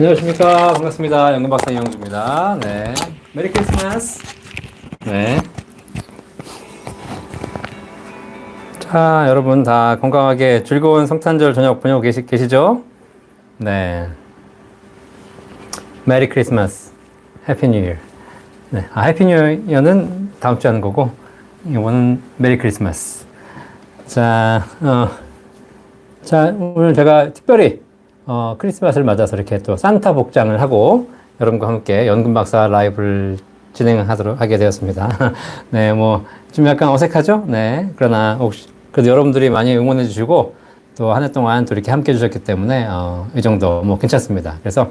안녕하십니까. 반갑습니다. 연금박사 이영주입니다. 네. 메리 크리스마스. 네. 자, 여러분 다 건강하게 즐거운 성탄절 저녁 보내고 계시죠? 네. 메리 크리스마스. 해피 뉴 이어. 네. 해피 뉴 이어는 다음 주에 하는 거고, 이거는 메리 크리스마스. 자, 오늘 제가 특별히 크리스마스를 맞아서 이렇게 또 산타 복장을 하고 여러분과 함께 연금박사 라이브를 하게 되었습니다. 네, 좀 약간 어색하죠? 네. 그러나 혹시, 그래도 여러분들이 많이 응원해 주시고 또 한 해 동안 또 이렇게 함께 해 주셨기 때문에, 이 정도 괜찮습니다. 그래서,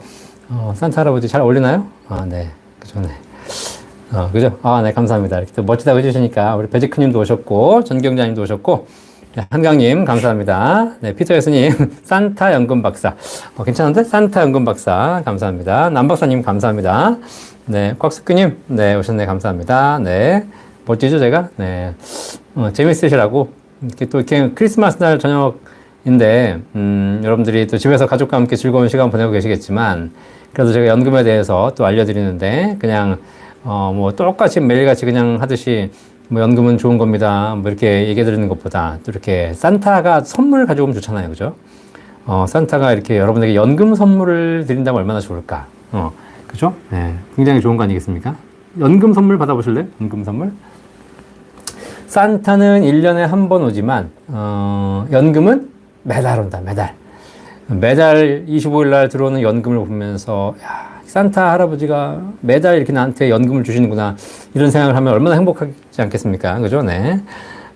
산타 할아버지 잘 어울리나요? 네. 그죠, 네. 그죠? 네, 감사합니다. 이렇게 또 멋지다고 해주시니까 우리 배지크님도 오셨고, 전경자님도 오셨고, 네, 한강님, 감사합니다. 네, 피터 예수님, 산타 연금 박사. 괜찮은데? 산타 연금 박사, 감사합니다. 남박사님, 감사합니다. 네, 곽숙규님, 네, 오셨네, 감사합니다. 네, 멋지죠, 제가? 네, 재밌으시라고. 이렇게 또, 이렇게 크리스마스 날 저녁인데, 여러분들이 또 집에서 가족과 함께 즐거운 시간 보내고 계시겠지만, 그래도 제가 연금에 대해서 또 알려드리는데, 그냥, 똑같이 매일같이 그냥 하듯이, 연금은 좋은 겁니다. 이렇게 얘기해 드리는 것보다 또 이렇게 산타가 선물을 가지고 오면 좋잖아요. 그죠? 산타가 이렇게 여러분에게 연금 선물을 드린다면 얼마나 좋을까? 그죠? 네. 굉장히 좋은 거 아니겠습니까? 연금 선물 받아보실래요? 연금 선물? 산타는 1년에 한 번 오지만, 연금은 매달 온다, 매달. 매달 25일 날 들어오는 연금을 보면서, 야, 산타 할아버지가 매달 이렇게 나한테 연금을 주시는구나. 이런 생각을 하면 얼마나 행복하지 않겠습니까? 그죠? 네.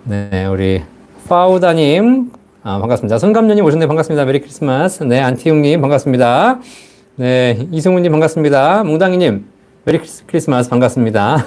네, 우리, 파우다님, 반갑습니다. 손감녀님 오셨네. 반갑습니다. 메리 크리스마스. 네, 안티용님, 반갑습니다. 네, 이승우님, 반갑습니다. 몽당이님, 메리 크리스마스. 반갑습니다.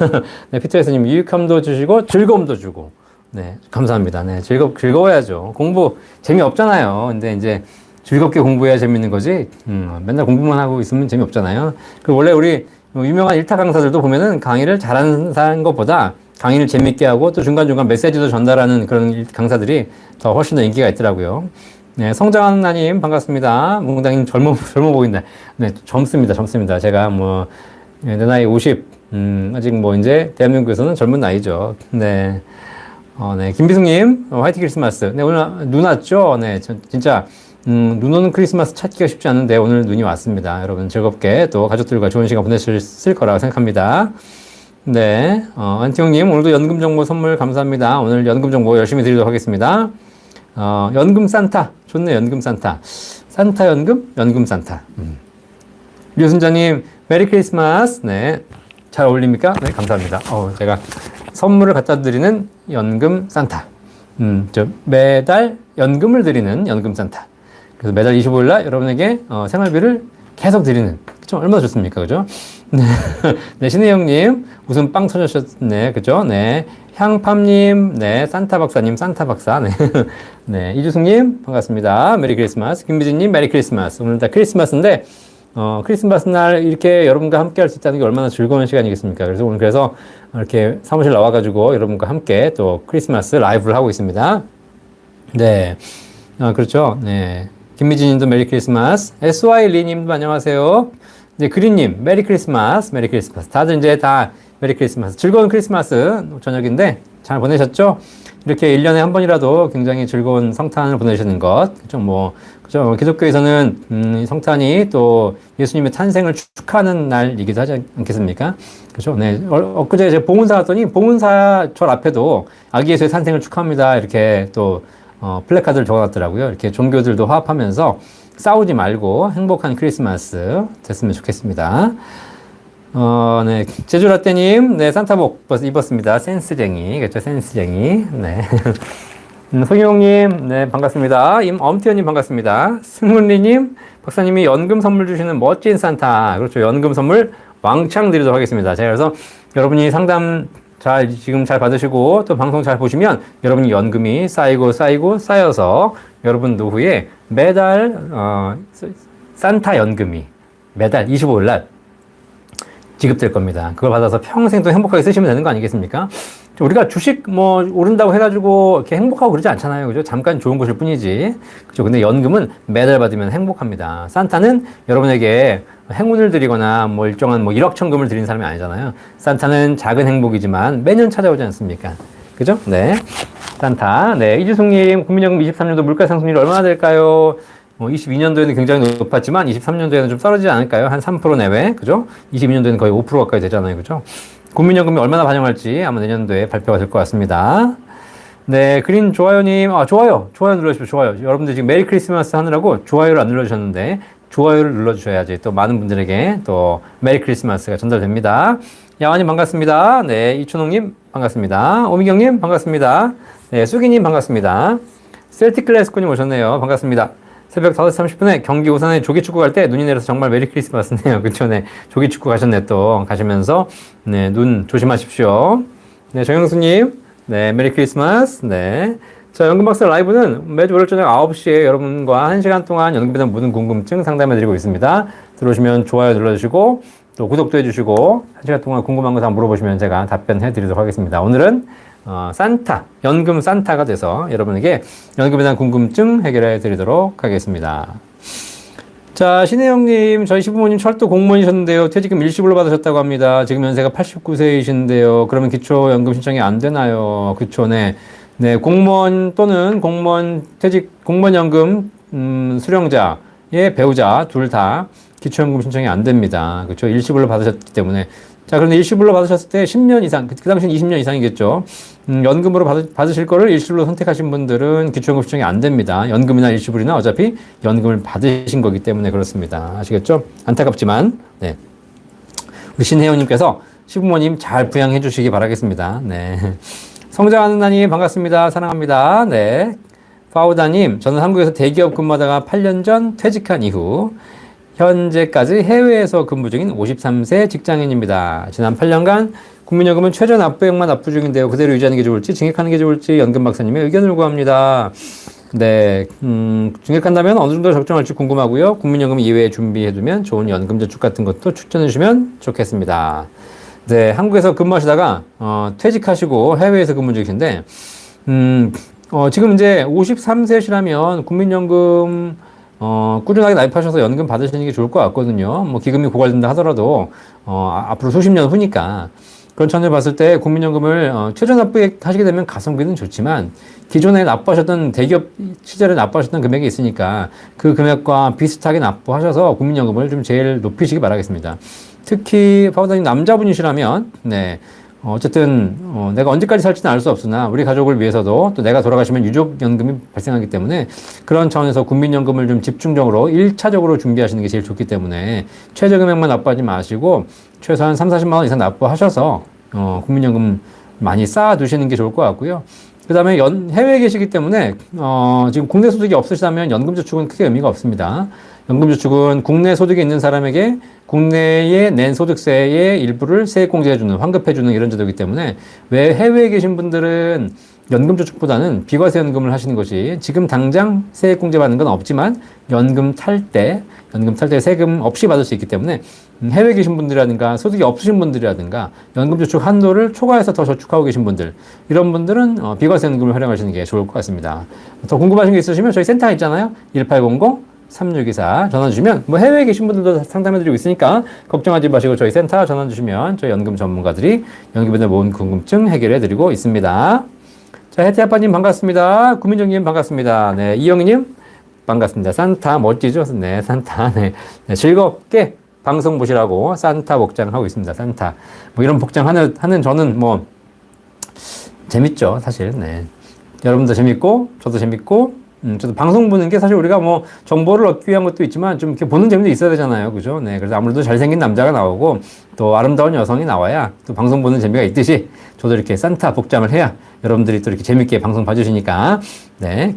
네, 피터에서님, 유익함도 주시고, 즐거움도 주고. 네, 감사합니다. 네, 즐거워야죠. 공부 재미없잖아요. 근데 이제, 즐겁게 공부해야 재밌는 거지, 맨날 공부만 하고 있으면 재미없잖아요. 그 원래 우리 유명한 일타 강사들도 보면은 강의를 잘하는 것보다 강의를 재밌게 하고 또 중간중간 메시지도 전달하는 그런 강사들이 더 훨씬 더 인기가 있더라고요. 네, 성장하는 나님 반갑습니다. 몽당님 젊어 보인다. 네, 젊습니다. 제가 내 나이 50, 아직 이제 대한민국에서는 젊은 나이죠. 네. 네, 김비숙님, 화이트 크리스마스. 네, 오늘 눈 왔죠? 네, 진짜, 눈 오는 크리스마스 찾기가 쉽지 않은데 오늘 눈이 왔습니다. 여러분 즐겁게 또 가족들과 좋은 시간 보내실 거라고 생각합니다. 네, 안티용님 오늘도 연금 정보 선물 감사합니다. 오늘 연금 정보 열심히 드리도록 하겠습니다. 연금 산타 좋네. 연금 산타 연금? 연금 산타. 류순자님 메리 크리스마스. 네, 잘 어울립니까? 네, 감사합니다. 제가 선물을 갖다 드리는 연금 산타. 매달 연금을 드리는 연금 산타. 그래서 매달 25일 날 여러분에게 생활비를 계속 드리는. 그쵸? 얼마나 좋습니까? 그죠? 네. 네, 신혜영님, 웃음 빵 터졌네. 그죠? 네. 향팜님, 네. 산타 박사님, 산타 박사. 네. 네. 이주승님, 반갑습니다. 메리 크리스마스. 김미진님, 메리 크리스마스. 오늘 다 크리스마스인데, 크리스마스 날 이렇게 여러분과 함께 할 수 있다는 게 얼마나 즐거운 시간이겠습니까? 그래서 오늘 이렇게 사무실 나와가지고 여러분과 함께 또 크리스마스 라이브를 하고 있습니다. 네. 그렇죠. 네. 김미진님도 메리 크리스마스. SY 리님도 안녕하세요. 이제 그린님, 메리 크리스마스, 메리 크리스마스. 다들 이제 다 메리 크리스마스. 즐거운 크리스마스 저녁인데 잘 보내셨죠? 이렇게 1년에 한 번이라도 굉장히 즐거운 성탄을 보내시는 것. 그죠? 그죠? 기독교에서는, 성탄이 또 예수님의 탄생을 축하하는 날이기도 하지 않겠습니까? 그죠? 네. 엊그제 제가 봉헌사 갔더니 봉헌사절 앞에도 아기 예수의 탄생을 축하합니다. 이렇게 또, 플래카드를 적어놨더라고요. 이렇게 종교들도 화합하면서 싸우지 말고 행복한 크리스마스 됐으면 좋겠습니다. 네. 제주라떼님, 네, 산타복 입었습니다. 센스쟁이. 그렇죠. 센스쟁이. 네. 송영님, 네, 반갑습니다. 엄태현님, 반갑습니다. 승문리님, 박사님이 연금 선물 주시는 멋진 산타. 그렇죠. 연금 선물 왕창 드리도록 하겠습니다. 자, 그래서 여러분이 상담 지금 잘 받으시고 또 방송 잘 보시면 여러분이 연금이 쌓여서 여러분 노후에 매달, 산타 연금이 매달 25일 날 지급될 겁니다. 그걸 받아서 평생 또 행복하게 쓰시면 되는 거 아니겠습니까? 우리가 주식 오른다고 해가지고 이렇게 행복하고 그러지 않잖아요. 그죠? 잠깐 좋은 것일 뿐이지. 그죠? 근데 연금은 매달 받으면 행복합니다. 산타는 여러분에게 행운을 드리거나 뭐 일정한 뭐 1억 천금을 드리는 사람이 아니잖아요. 산타는 작은 행복이지만 매년 찾아오지 않습니까? 그죠? 네. 산타. 네. 이주숙님, 국민연금 23년도 물가 상승률이 얼마나 될까요? 22년도에는 굉장히 높았지만 23년도에는 좀 떨어지지 않을까요? 한 3% 내외. 그죠? 22년도에는 거의 5% 가까이 되잖아요. 그죠? 국민연금이 얼마나 반영할지 아마 내년도에 발표가 될 것 같습니다. 네, 그린 좋아요님, 좋아요 눌러주십시오. 좋아요. 여러분들 지금 메리 크리스마스 하느라고 좋아요를 안 눌러주셨는데, 좋아요를 눌러주셔야지 또 많은 분들에게 또 메리 크리스마스가 전달됩니다. 야완님 반갑습니다. 네, 이춘홍님 반갑습니다. 오미경님 반갑습니다. 네, 수기님 반갑습니다. 셀틱 클래스코님 오셨네요. 반갑습니다. 새벽 5시 30분에 경기 오산에 조기축구 갈 때 눈이 내려서 정말 메리 크리스마스네요. 그쵸? 네, 조기축구 가셨네 또. 가시면서, 네, 눈 조심하십시오. 네, 정영수님. 네, 메리 크리스마스. 네. 자, 연금박사 라이브는 매주 월요일 저녁 9시에 여러분과 1시간 동안 연금에 대한 모든 궁금증 상담해드리고 있습니다. 들어오시면 좋아요 눌러주시고, 또 구독도 해주시고, 1시간 동안 궁금한 거 다 물어보시면 제가 답변해드리도록 하겠습니다. 오늘은 산타, 연금 산타가 돼서 여러분에게 연금에 대한 궁금증 해결해 드리도록 하겠습니다. 자, 신혜영님, 저희 시부모님 철도 공무원이셨는데요. 퇴직금 일시불로 받으셨다고 합니다. 지금 연세가 89세이신데요. 그러면 기초연금 신청이 안 되나요? 그쵸, 네. 네, 공무원 또는 공무원 퇴직, 공무원연금, 수령자의 배우자 둘 다 기초연금 신청이 안 됩니다. 그쵸. 일시불로 받으셨기 때문에. 자, 그런데 일시불로 받으셨을 때 10년 이상, 그 당시는 20년 이상이겠죠. 연금으로 받으실 거를 일시불로 선택하신 분들은 기초연금 신청이 안 됩니다. 연금이나 일시불이나 어차피 연금을 받으신 거기 때문에 그렇습니다. 아시겠죠? 안타깝지만, 네. 우리 신혜원님께서 시부모님 잘 부양해 주시기 바라겠습니다. 네. 성장하는 나님 반갑습니다. 사랑합니다. 네. 파우다님, 저는 한국에서 대기업 근무하다가 8년 전 퇴직한 이후 현재까지 해외에서 근무 중인 53세 직장인입니다. 지난 8년간 국민연금은 최저 납부액만 납부 중인데요. 그대로 유지하는 게 좋을지 증액하는 게 좋을지 연금 박사님의 의견을 구합니다. 네, 증액한다면 어느 정도 적정할지 궁금하고요. 국민연금 이외에 준비해두면 좋은 연금 저축 같은 것도 추천해 주시면 좋겠습니다. 네, 한국에서 근무하시다가 퇴직하시고 해외에서 근무 중이신데 지금 이제 53세시라면 국민연금 꾸준하게 가입하셔서 연금 받으시는 게 좋을 것 같거든요. 뭐 기금이 고갈된다 하더라도 앞으로 수십 년 후니까 그런 차원에서 봤을 때 국민연금을 최저 납부액 하시게 되면 가성비는 좋지만 기존에 납부하셨던 대기업 시절에 납부하셨던 금액이 있으니까 그 금액과 비슷하게 납부하셔서 국민연금을 좀 제일 높이시기 바라겠습니다. 특히 파우더님 남자분이시라면 네. 어쨌든 내가 언제까지 살지는 알 수 없으나 우리 가족을 위해서도 또 내가 돌아가시면 유족연금이 발생하기 때문에 그런 차원에서 국민연금을 좀 집중적으로 1차적으로 준비하시는 게 제일 좋기 때문에 최저금액만 납부하지 마시고 최소한 3, 40만 원 이상 납부하셔서 국민연금 많이 쌓아두시는 게 좋을 것 같고요. 그 다음에 해외에 계시기 때문에 지금 국내 소득이 없으시다면 연금저축은 크게 의미가 없습니다. 연금저축은 국내 소득이 있는 사람에게 국내에 낸 소득세의 일부를 세액공제해주는, 환급해주는 이런 제도이기 때문에 왜 해외에 계신 분들은 연금저축보다는 비과세연금을 하시는 것이 지금 당장 세액공제 받는 건 없지만 연금 탈 때 세금 없이 받을 수 있기 때문에 해외에 계신 분들이라든가 소득이 없으신 분들이라든가 연금저축 한도를 초과해서 더 저축하고 계신 분들 이런 분들은 비과세연금을 활용하시는 게 좋을 것 같습니다. 더 궁금하신 게 있으시면 저희 센터 있잖아요. 1800-3624 전화 주시면 뭐 해외에 계신 분들도 상담해드리고 있으니까 걱정하지 마시고 저희 센터 전화 주시면 저희 연금 전문가들이 연금에 대한 모든 궁금증 해결해드리고 있습니다. 자, 혜태 아빠님 반갑습니다. 구민정님 반갑습니다. 네, 이영희님 반갑습니다. 산타 멋지죠? 네, 산타. 네, 즐겁게 방송 보시라고 산타 복장을 하고 있습니다. 산타. 뭐 이런 복장하는 저는 뭐 재밌죠, 사실. 네, 여러분도 재밌고 저도 재밌고. 저도 방송 보는 게 사실 우리가 뭐 정보를 얻기 위한 것도 있지만 좀 이렇게 보는 재미도 있어야 되잖아요. 그죠? 네. 그래서 아무래도 잘생긴 남자가 나오고 또 아름다운 여성이 나와야 또 방송 보는 재미가 있듯이 저도 이렇게 산타 복장을 해야 여러분들이 또 이렇게 재밌게 방송 봐주시니까. 네.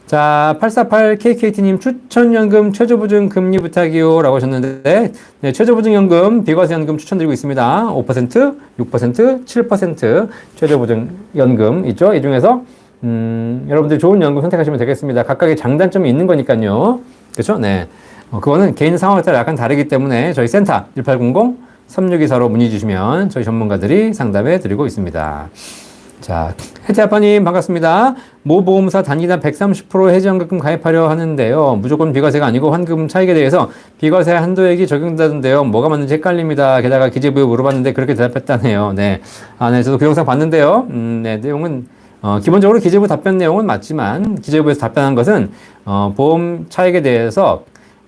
자, 848KKT님 추천연금 최저보증 금리 부탁이요 라고 하셨는데, 네, 최저보증연금 비과세연금 추천드리고 있습니다. 5%, 6%, 7% 최저보증연금 있죠? 이 중에서 여러분들 좋은 연금 선택하시면 되겠습니다. 각각의 장단점이 있는 거니까요. 그렇죠? 네. 그거는 개인 상황에 따라 약간 다르기 때문에 저희 센터 1800-3624로 문의 주시면 저희 전문가들이 상담해 드리고 있습니다. 자, 혜태 아빠님 반갑습니다. 모 보험사 단기당 130% 해지연금 가입하려 하는데요. 무조건 비과세가 아니고 환급 차익에 대해서 비과세 한도액이 적용된다던데요. 뭐가 맞는지 헷갈립니다. 게다가 기재부에 물어봤는데 그렇게 대답했다네요. 네. 아, 네. 저도 그 영상 봤는데요. 네. 내용은, 기본적으로 기재부 답변 내용은 맞지만 기재부에서 답변한 것은, 보험 차익에 대해서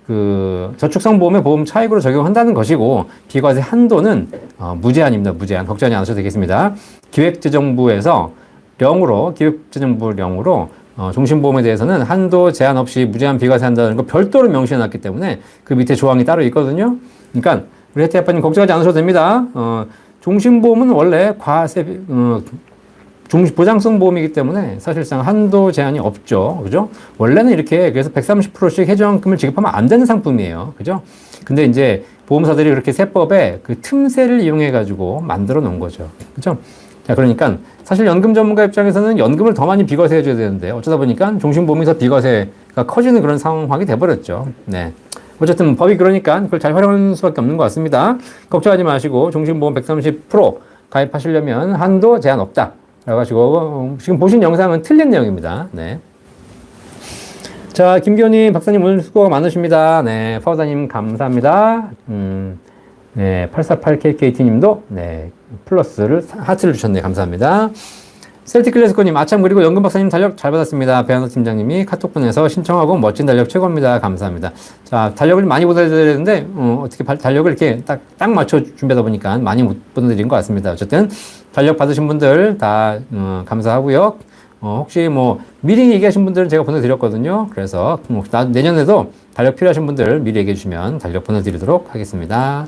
그 저축성 보험의 보험 차익으로 적용한다는 것이고 비과세 한도는 무제한입니다. 무제한. 걱정하지 않으셔도 되겠습니다. 기획재정부에서 기획재정부령으로 종신보험에 대해서는 한도 제한 없이 무제한 비과세 한다는 거 별도로 명시해 놨기 때문에 그 밑에 조항이 따로 있거든요. 그러니까 우리 혜태 아빠님 걱정하지 않으셔도 됩니다. 종신보험은 원래 보장성 보험이기 때문에 사실상 한도 제한이 없죠. 그죠? 원래는 이렇게 그래서 130%씩 해지원금을 지급하면 안 되는 상품이에요. 그죠? 근데 이제 보험사들이 그렇게 세법에 그 틈새를 이용해 가지고 만들어 놓은 거죠. 그죠? 자, 그러니까 사실 연금 전문가 입장에서는 연금을 더 많이 비과세 해줘야 되는데 어쩌다 보니까 종신보험에서 비과세가 커지는 그런 상황이 돼버렸죠. 네. 어쨌든 법이 그러니까 그걸 잘 활용하는 수밖에 없는 것 같습니다. 걱정하지 마시고 종신보험 130% 가입하시려면 한도 제한 없다. 그래가지고 지금 보신 영상은 틀린 내용입니다. 네. 자, 김기현님, 박사님 오늘 수고가 많으십니다. 네, 파우다님 감사합니다. 네, 848KKT님도 네 플러스를 하트를 주셨네요. 감사합니다. 셀틱 클래스코님, 아참 그리고 연금 박사님 달력 잘 받았습니다. 배현호 팀장님이 카톡 보내서 신청하고 멋진 달력 최고입니다. 감사합니다. 자, 달력을 많이 보내드려야 되는데 어떻게 달력을 이렇게 딱 맞춰 준비하다 보니까 많이 못 보내드린 것 같습니다. 어쨌든 달력 받으신 분들 다 감사하고요. 혹시 뭐 미리 얘기하신 분들은 제가 보내드렸거든요. 그래서 내년에도 달력 필요하신 분들 미리 얘기해 주시면 달력 보내드리도록 하겠습니다.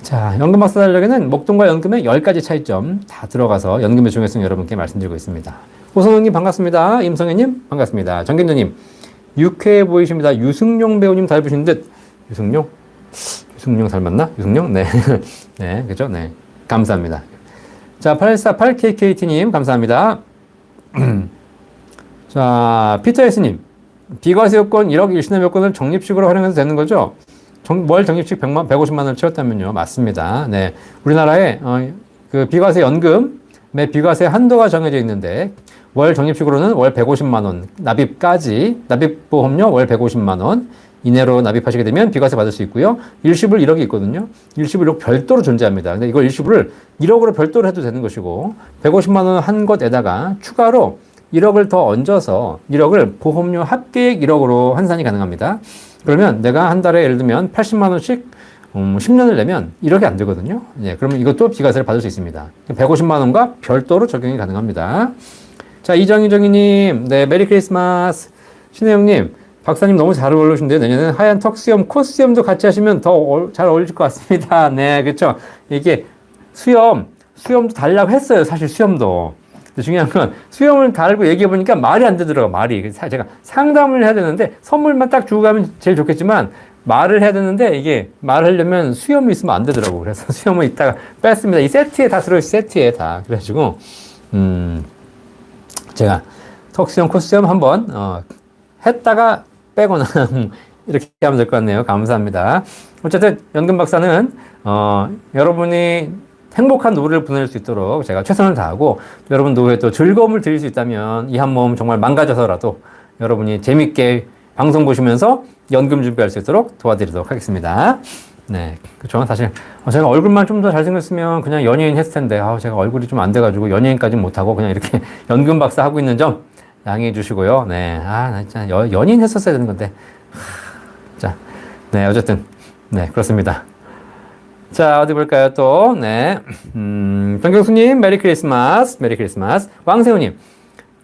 자, 연금 박사 달력에는 목돈과 연금의 10가지 차이점 다 들어가서 연금의 중요성 여러분께 말씀드리고 있습니다. 호성영님 반갑습니다. 임성애님 반갑습니다. 정견조님 유쾌해 보이십니다. 유승용 배우님 닮으신 듯. 유승용 닮았나? 유승용? 네. 네, 그죠? 네. 감사합니다. 자, 848KKT님 감사합니다. 자, 피터에스님 비과세 요건 1억 일시납 요건을 적립식으로 활용해도 되는 거죠? 월 적립식 150만 원을 채웠다면요. 맞습니다. 네. 우리나라에, 그 비과세 연금의 비과세 한도가 정해져 있는데, 월 적립식으로는 월 150만 원, 납입보험료 월 150만 원 이내로 납입하시게 되면 비과세 받을 수 있고요. 일시불 1억이 있거든요. 일시불 1억 별도로 존재합니다. 근데 이걸 일시불을 1억으로 별도로 해도 되는 것이고, 150만 원 한 것에다가 추가로 1억을 더 얹어서 1억을 보험료 합계액 1억으로 환산이 가능합니다. 그러면 내가 한 달에 예를 들면 80만 원씩 10년을 내면 1억이 안 되거든요. 예, 그러면 이것도 비과세를 받을 수 있습니다. 150만 원과 별도로 적용이 가능합니다. 자, 이정희님, 네, 메리 크리스마스. 신혜영님, 박사님 너무 잘 어울리신데요. 내년에는 하얀 턱 수염, 코 수염도 같이 하시면 더 잘 어울릴 것 같습니다. 네, 그렇죠. 이게 수염도 달라고 했어요. 사실 수염도. 중요한 건 수염을 달고 얘기해 보니까 말이 안 되더라고요. 말이. 제가 상담을 해야 되는데 선물만 딱 주고 가면 제일 좋겠지만 말을 해야 되는데 이게 말을 하려면 수염이 있으면 안 되더라고요. 그래서 수염을 이따가 뺐습니다. 이 세트에 다 들어있어요. 세트에 다. 그래가지고 제가 턱수염, 코수염 한번 했다가 빼거나 이렇게 하면 될 것 같네요. 감사합니다. 어쨌든 연금 박사는 여러분이 행복한 노후를 보낼 수 있도록 제가 최선을 다하고 여러분 노후에 또 즐거움을 드릴 수 있다면 이 한 몸 정말 망가져서라도 여러분이 재밌게 방송 보시면서 연금 준비할 수 있도록 도와드리도록 하겠습니다. 네, 그렇죠. 사실 제가 얼굴만 좀 더 잘생겼으면 그냥 연예인 했을 텐데 제가 얼굴이 좀 안 돼가지고 연예인까지는 못하고 그냥 이렇게 연금 박사 하고 있는 점 양해해 주시고요. 네, 나 진짜 연예인 했었어야 되는 건데. 자, 네, 어쨌든 네, 그렇습니다. 자, 어디 볼까요, 또. 네. 정경수님, 메리 크리스마스. 메리 크리스마스. 왕세우님,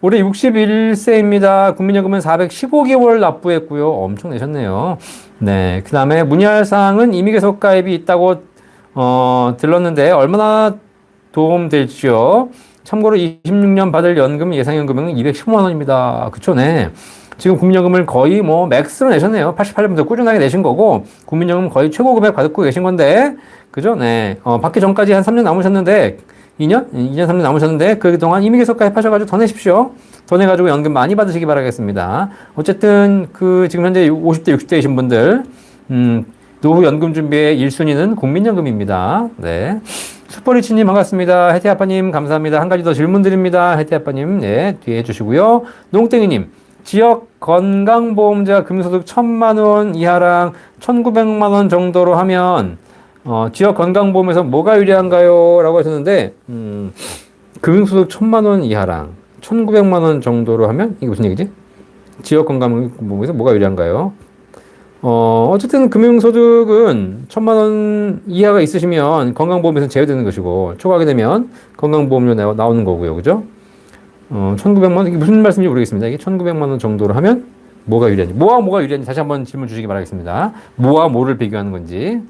올해 61세입니다. 국민연금은 415개월 납부했고요. 엄청 내셨네요. 네. 그 다음에 문의할 사항은 임의계속 가입이 있다고, 들렀는데, 얼마나 도움될지요? 참고로 26년 받을 연금 예상연금은 215만 원입니다. 그쵸, 네. 지금 국민연금을 거의 맥스로 내셨네요. 88년부터 꾸준하게 내신 거고, 국민연금 거의 최고 금액 받고 계신 건데, 그죠? 네. 받기 전까지 한 3년 남으셨는데, 2년, 3년 남으셨는데, 그동안 임의계속 가입하셔가지고 더 내십시오. 더 내가지고 연금 많이 받으시기 바라겠습니다. 어쨌든, 지금 현재 50대, 60대이신 분들, 노후 연금 준비의 1순위는 국민연금입니다. 네. 슈퍼리치님 반갑습니다. 혜태 아빠님 감사합니다. 한 가지 더 질문 드립니다. 혜태 아빠님, 네, 뒤에 해주시고요. 농땡이님, 지역 건강보험자 금소득 1,000만 원 이하랑 1,900만 원 정도로 하면, 지역 건강보험에서 뭐가 유리한가요? 라고 하셨는데, 금융소득 1,000만 원 이하랑 1,900만 원 정도로 하면, 이게 무슨 얘기지? 지역 건강보험에서 뭐가 유리한가요? 어쨌든 금융소득은 1,000만 원 이하가 있으시면 건강보험에서 제외되는 것이고, 초과하게 되면 건강보험료 나오는 거고요. 그죠? 1,900만 원, 이게 무슨 말씀인지 모르겠습니다. 이게 1,900만 원 정도로 하면 뭐가 유리한지, 뭐가 유리한지 다시 한번 질문 주시기 바라겠습니다. 뭐와 뭐를 비교하는 건지.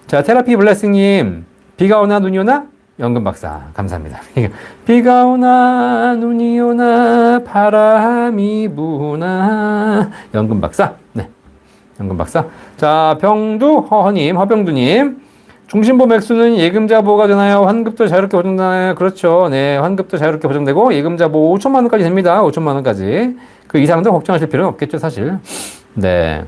자, 테라피 블레싱님, 비가 오나 눈이 오나? 연금 박사, 감사합니다. 비가 오나 눈이 오나 바람이 부나 연금 박사. 네. 연금 박사. 자, 허병두님. 중심보험 액수는 예금자 보호가 되나요? 환급도 자유롭게 보장되나요? 그렇죠. 네, 환급도 자유롭게 보장되고 예금자 보호 5천만 원까지 됩니다. 5천만 원까지. 그 이상도 걱정하실 필요는 없겠죠, 사실. 네.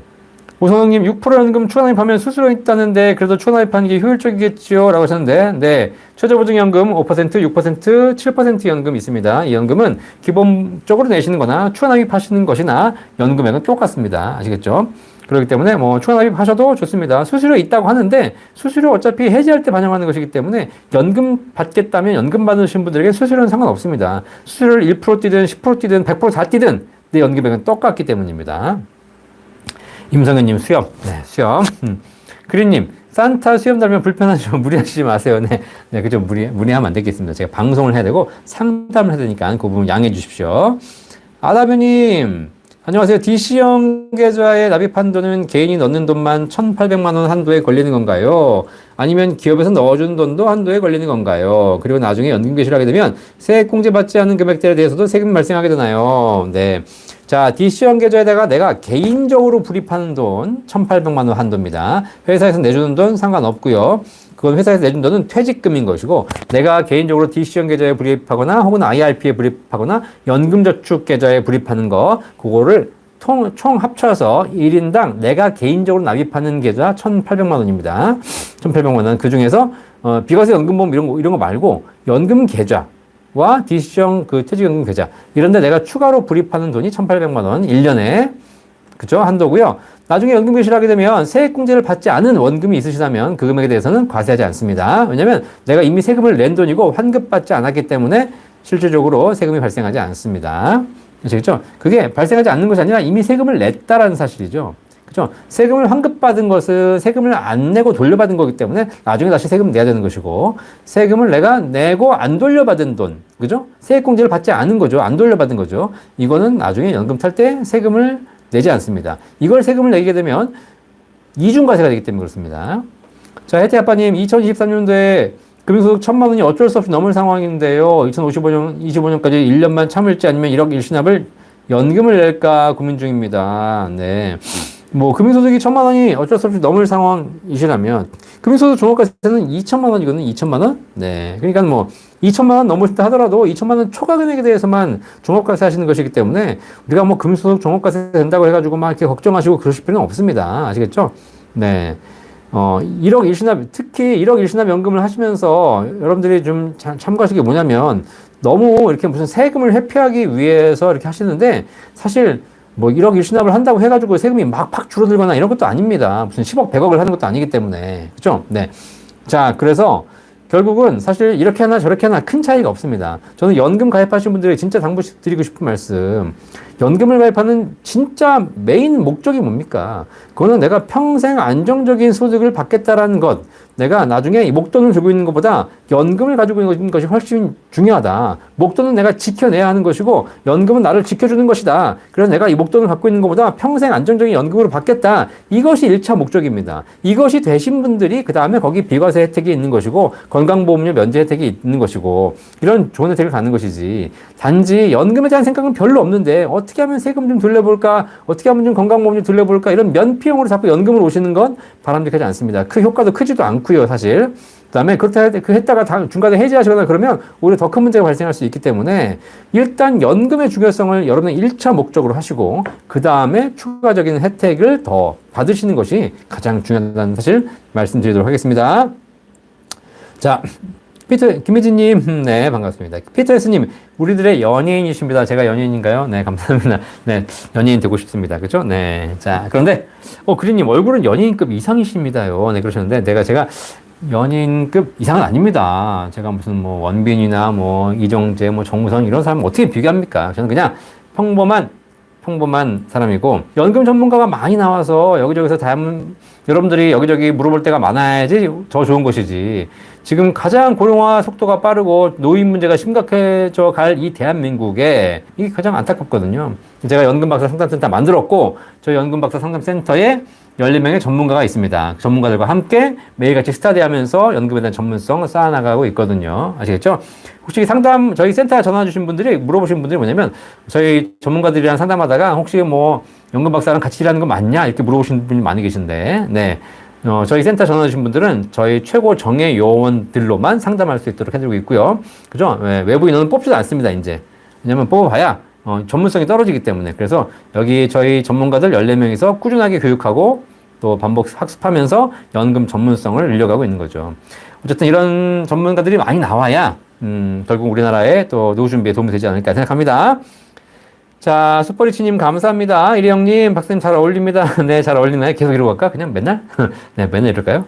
오선호님, 6% 연금 추가납입하면 수수료 있다는데 그래도 추가납입하는 게 효율적이겠죠? 라고 하셨는데, 네. 최저보증연금 5%, 6%, 7% 연금 있습니다. 이 연금은 기본적으로 내시는 거나 추가납입하시는 것이나 연금액은 똑같습니다. 아시겠죠? 그렇기 때문에 추가납입하셔도 좋습니다. 수수료 있다고 하는데 수수료 어차피 해지할 때 반영하는 것이기 때문에 연금 받겠다면 연금 받으신 분들에게 수수료는 상관없습니다. 수수료를 1% 뛰든 10% 뛰든 100%다 뛰든 내 연금액은 똑같기 때문입니다. 임성현님 수염. 네, 수염. 그린님, 산타 수염 달면 불편하죠. 무리하시지 마세요. 네. 네, 그죠. 무리하면 안 되겠습니다. 제가 방송을 해야 되고 상담을 해야 되니까 그 부분 양해해 주십시오. 아다뷰님, 안녕하세요. DC형 계좌에 납입한 돈은 개인이 넣는 돈만 1,800만 원 한도에 걸리는 건가요? 아니면 기업에서 넣어준 돈도 한도에 걸리는 건가요? 그리고 나중에 연금 개시를 하게 되면 세액공제 받지 않는 금액들에 대해서도 세금 발생하게 되나요? 네. 자, DC형 계좌에다가 내가 개인적으로 불입하는 돈 1,800만 원 한도입니다. 회사에서 내주는 돈 상관없고요. 그건 회사에서 내준 돈은 퇴직금인 것이고, 내가 개인적으로 DC형 계좌에 불입하거나 혹은 IRP에 불입하거나 연금저축 계좌에 불입하는 거, 그거를 총 합쳐서 1인당 내가 개인적으로 납입하는 계좌 1,800만 원입니다. 1,800만 원. 그 중에서 비과세 연금보험 이런 거 말고 연금 계좌와 DC형 그 퇴직연금 계좌 이런데 내가 추가로 불입하는 돈이 1,800만 원 1년에 그죠? 한도고요. 나중에 연금 개시를 하게 되면 세액공제를 받지 않은 원금이 있으시다면 그 금액에 대해서는 과세하지 않습니다. 왜냐하면 내가 이미 세금을 낸 돈이고 환급받지 않았기 때문에 실질적으로 세금이 발생하지 않습니다. 아시겠죠? 그게 발생하지 않는 것이 아니라 이미 세금을 냈다라는 사실이죠. 그죠? 세금을 환급받은 것은 세금을 안 내고 돌려받은 거기 때문에 나중에 다시 세금 내야 되는 것이고, 세금을 내가 내고 안 돌려받은 돈, 그죠? 세액공제를 받지 않은 거죠. 안 돌려받은 거죠. 이거는 나중에 연금 탈 때 세금을 내지 않습니다. 이걸 세금을 내게 되면 이중과세가 되기 때문에 그렇습니다. 자, 혜태 아빠님, 2023년도에 금융소득 1,000만 원이 어쩔 수 없이 넘을 상황인데요. 2025년까지 1년만 참을지 아니면 1억 일시납을 연금을 낼까 고민 중입니다. 네. 금융소득이 1,000만 원이 어쩔 수 없이 넘을 상황이시라면, 금융소득 종합과세는 2,000만 원이거든요. 2,000만 원? 네. 그러니까 2,000만 원 넘으신다 하더라도 2,000만 원 초과 금액에 대해서만 종합과세 하시는 것이기 때문에 우리가 금융소득 종합과세 된다고 해가지고 막 이렇게 걱정하시고 그러실 필요는 없습니다. 아시겠죠? 네. 1억 일시납, 특히 1억 일시납 연금을 하시면서 여러분들이 좀 참고하시는 게 뭐냐면, 너무 이렇게 무슨 세금을 회피하기 위해서 이렇게 하시는데, 사실 1억 일시납을 한다고 해가지고 세금이 막 팍 줄어들거나 이런 것도 아닙니다. 무슨 10억, 100억을 하는 것도 아니기 때문에. 그죠? 네. 자, 그래서 결국은 사실 이렇게 하나 저렇게 하나 큰 차이가 없습니다. 저는 연금 가입하신 분들에게 진짜 당부드리고 싶은 말씀. 연금을 가입하는 진짜 메인 목적이 뭡니까? 그거는 내가 평생 안정적인 소득을 받겠다라는 것. 내가 나중에 이 목돈을 들고 있는 것보다 연금을 가지고 있는 것이 훨씬 중요하다. 목돈은 내가 지켜내야 하는 것이고 연금은 나를 지켜주는 것이다. 그래서 내가 이 목돈을 갖고 있는 것보다 평생 안정적인 연금으로 받겠다. 이것이 1차 목적입니다. 이것이 되신 분들이 그 다음에 거기 비과세 혜택이 있는 것이고 건강보험료 면제 혜택이 있는 것이고 이런 좋은 혜택을 갖는 것이지. 단지 연금에 대한 생각은 별로 없는데 어떻게 하면 세금 좀 돌려볼까? 어떻게 하면 좀 건강보험 좀 돌려볼까? 이런 면피용으로 자꾸 연금을 오시는 건 바람직하지 않습니다. 그 효과도 크지도 않고요, 사실. 그다음에 했다가 중간에 해지하시거나 그러면 오히려 더 큰 문제가 발생할 수 있기 때문에 일단 연금의 중요성을 여러분의 1차 목적으로 하시고 그 다음에 추가적인 혜택을 더 받으시는 것이 가장 중요하다는 사실 말씀드리도록 하겠습니다. 자, 김혜진님, 네, 반갑습니다. 피터스님, 우리들의 연예인이십니다. 제가 연예인인가요? 네, 감사합니다. 네, 연예인 되고 싶습니다. 그죠? 네. 자, 그런데, 그린님, 얼굴은 연예인급 이상이십니다요. 네, 그러셨는데, 제가 연예인급 이상은 아닙니다. 제가 무슨 뭐, 원빈이나 뭐, 이정재, 뭐, 정우성 이런 사람 어떻게 비교합니까? 저는 그냥 평범한 사람이고, 연금 전문가가 많이 나와서 여기저기서 여러분들이 여기저기 물어볼 때가 많아야지 더 좋은 것이지. 지금 가장 고령화 속도가 빠르고 노인 문제가 심각해져 갈 이 대한민국에 이게 가장 안타깝거든요. 제가 연금박사 상담센터 만들었고, 저희 연금박사 상담센터에 14명의 전문가가 있습니다. 전문가들과 함께 매일같이 스터디하면서 연금에 대한 전문성 쌓아나가고 있거든요. 아시겠죠? 혹시 저희 센터 전화 주신 분들이 물어보신 분들이 뭐냐면, 저희 전문가들이랑 상담하다가 혹시 뭐 연금 박사랑 같이 일하는 거 맞냐? 이렇게 물어보신 분이 많이 계신데, 네. 저희 센터 전화 주신 분들은 저희 최고 정예 요원들로만 상담할 수 있도록 해드리고 있고요. 그죠? 네, 외부 인원은 뽑지도 않습니다, 이제. 왜냐면 뽑아봐야 전문성이 떨어지기 때문에. 그래서 여기 저희 전문가들 14명이서 꾸준하게 교육하고 또 반복 학습하면서 연금 전문성을 늘려가고 있는 거죠. 어쨌든 이런 전문가들이 많이 나와야 결국 우리나라의 또 노후 준비에 도움이 되지 않을까 생각합니다. 자, 슈퍼리치님 감사합니다. 이리영님, 박사님 잘 어울립니다. 네, 잘 어울리나요? 계속 이러고 갈까? 그냥 맨날? 네, 맨날 이럴까요?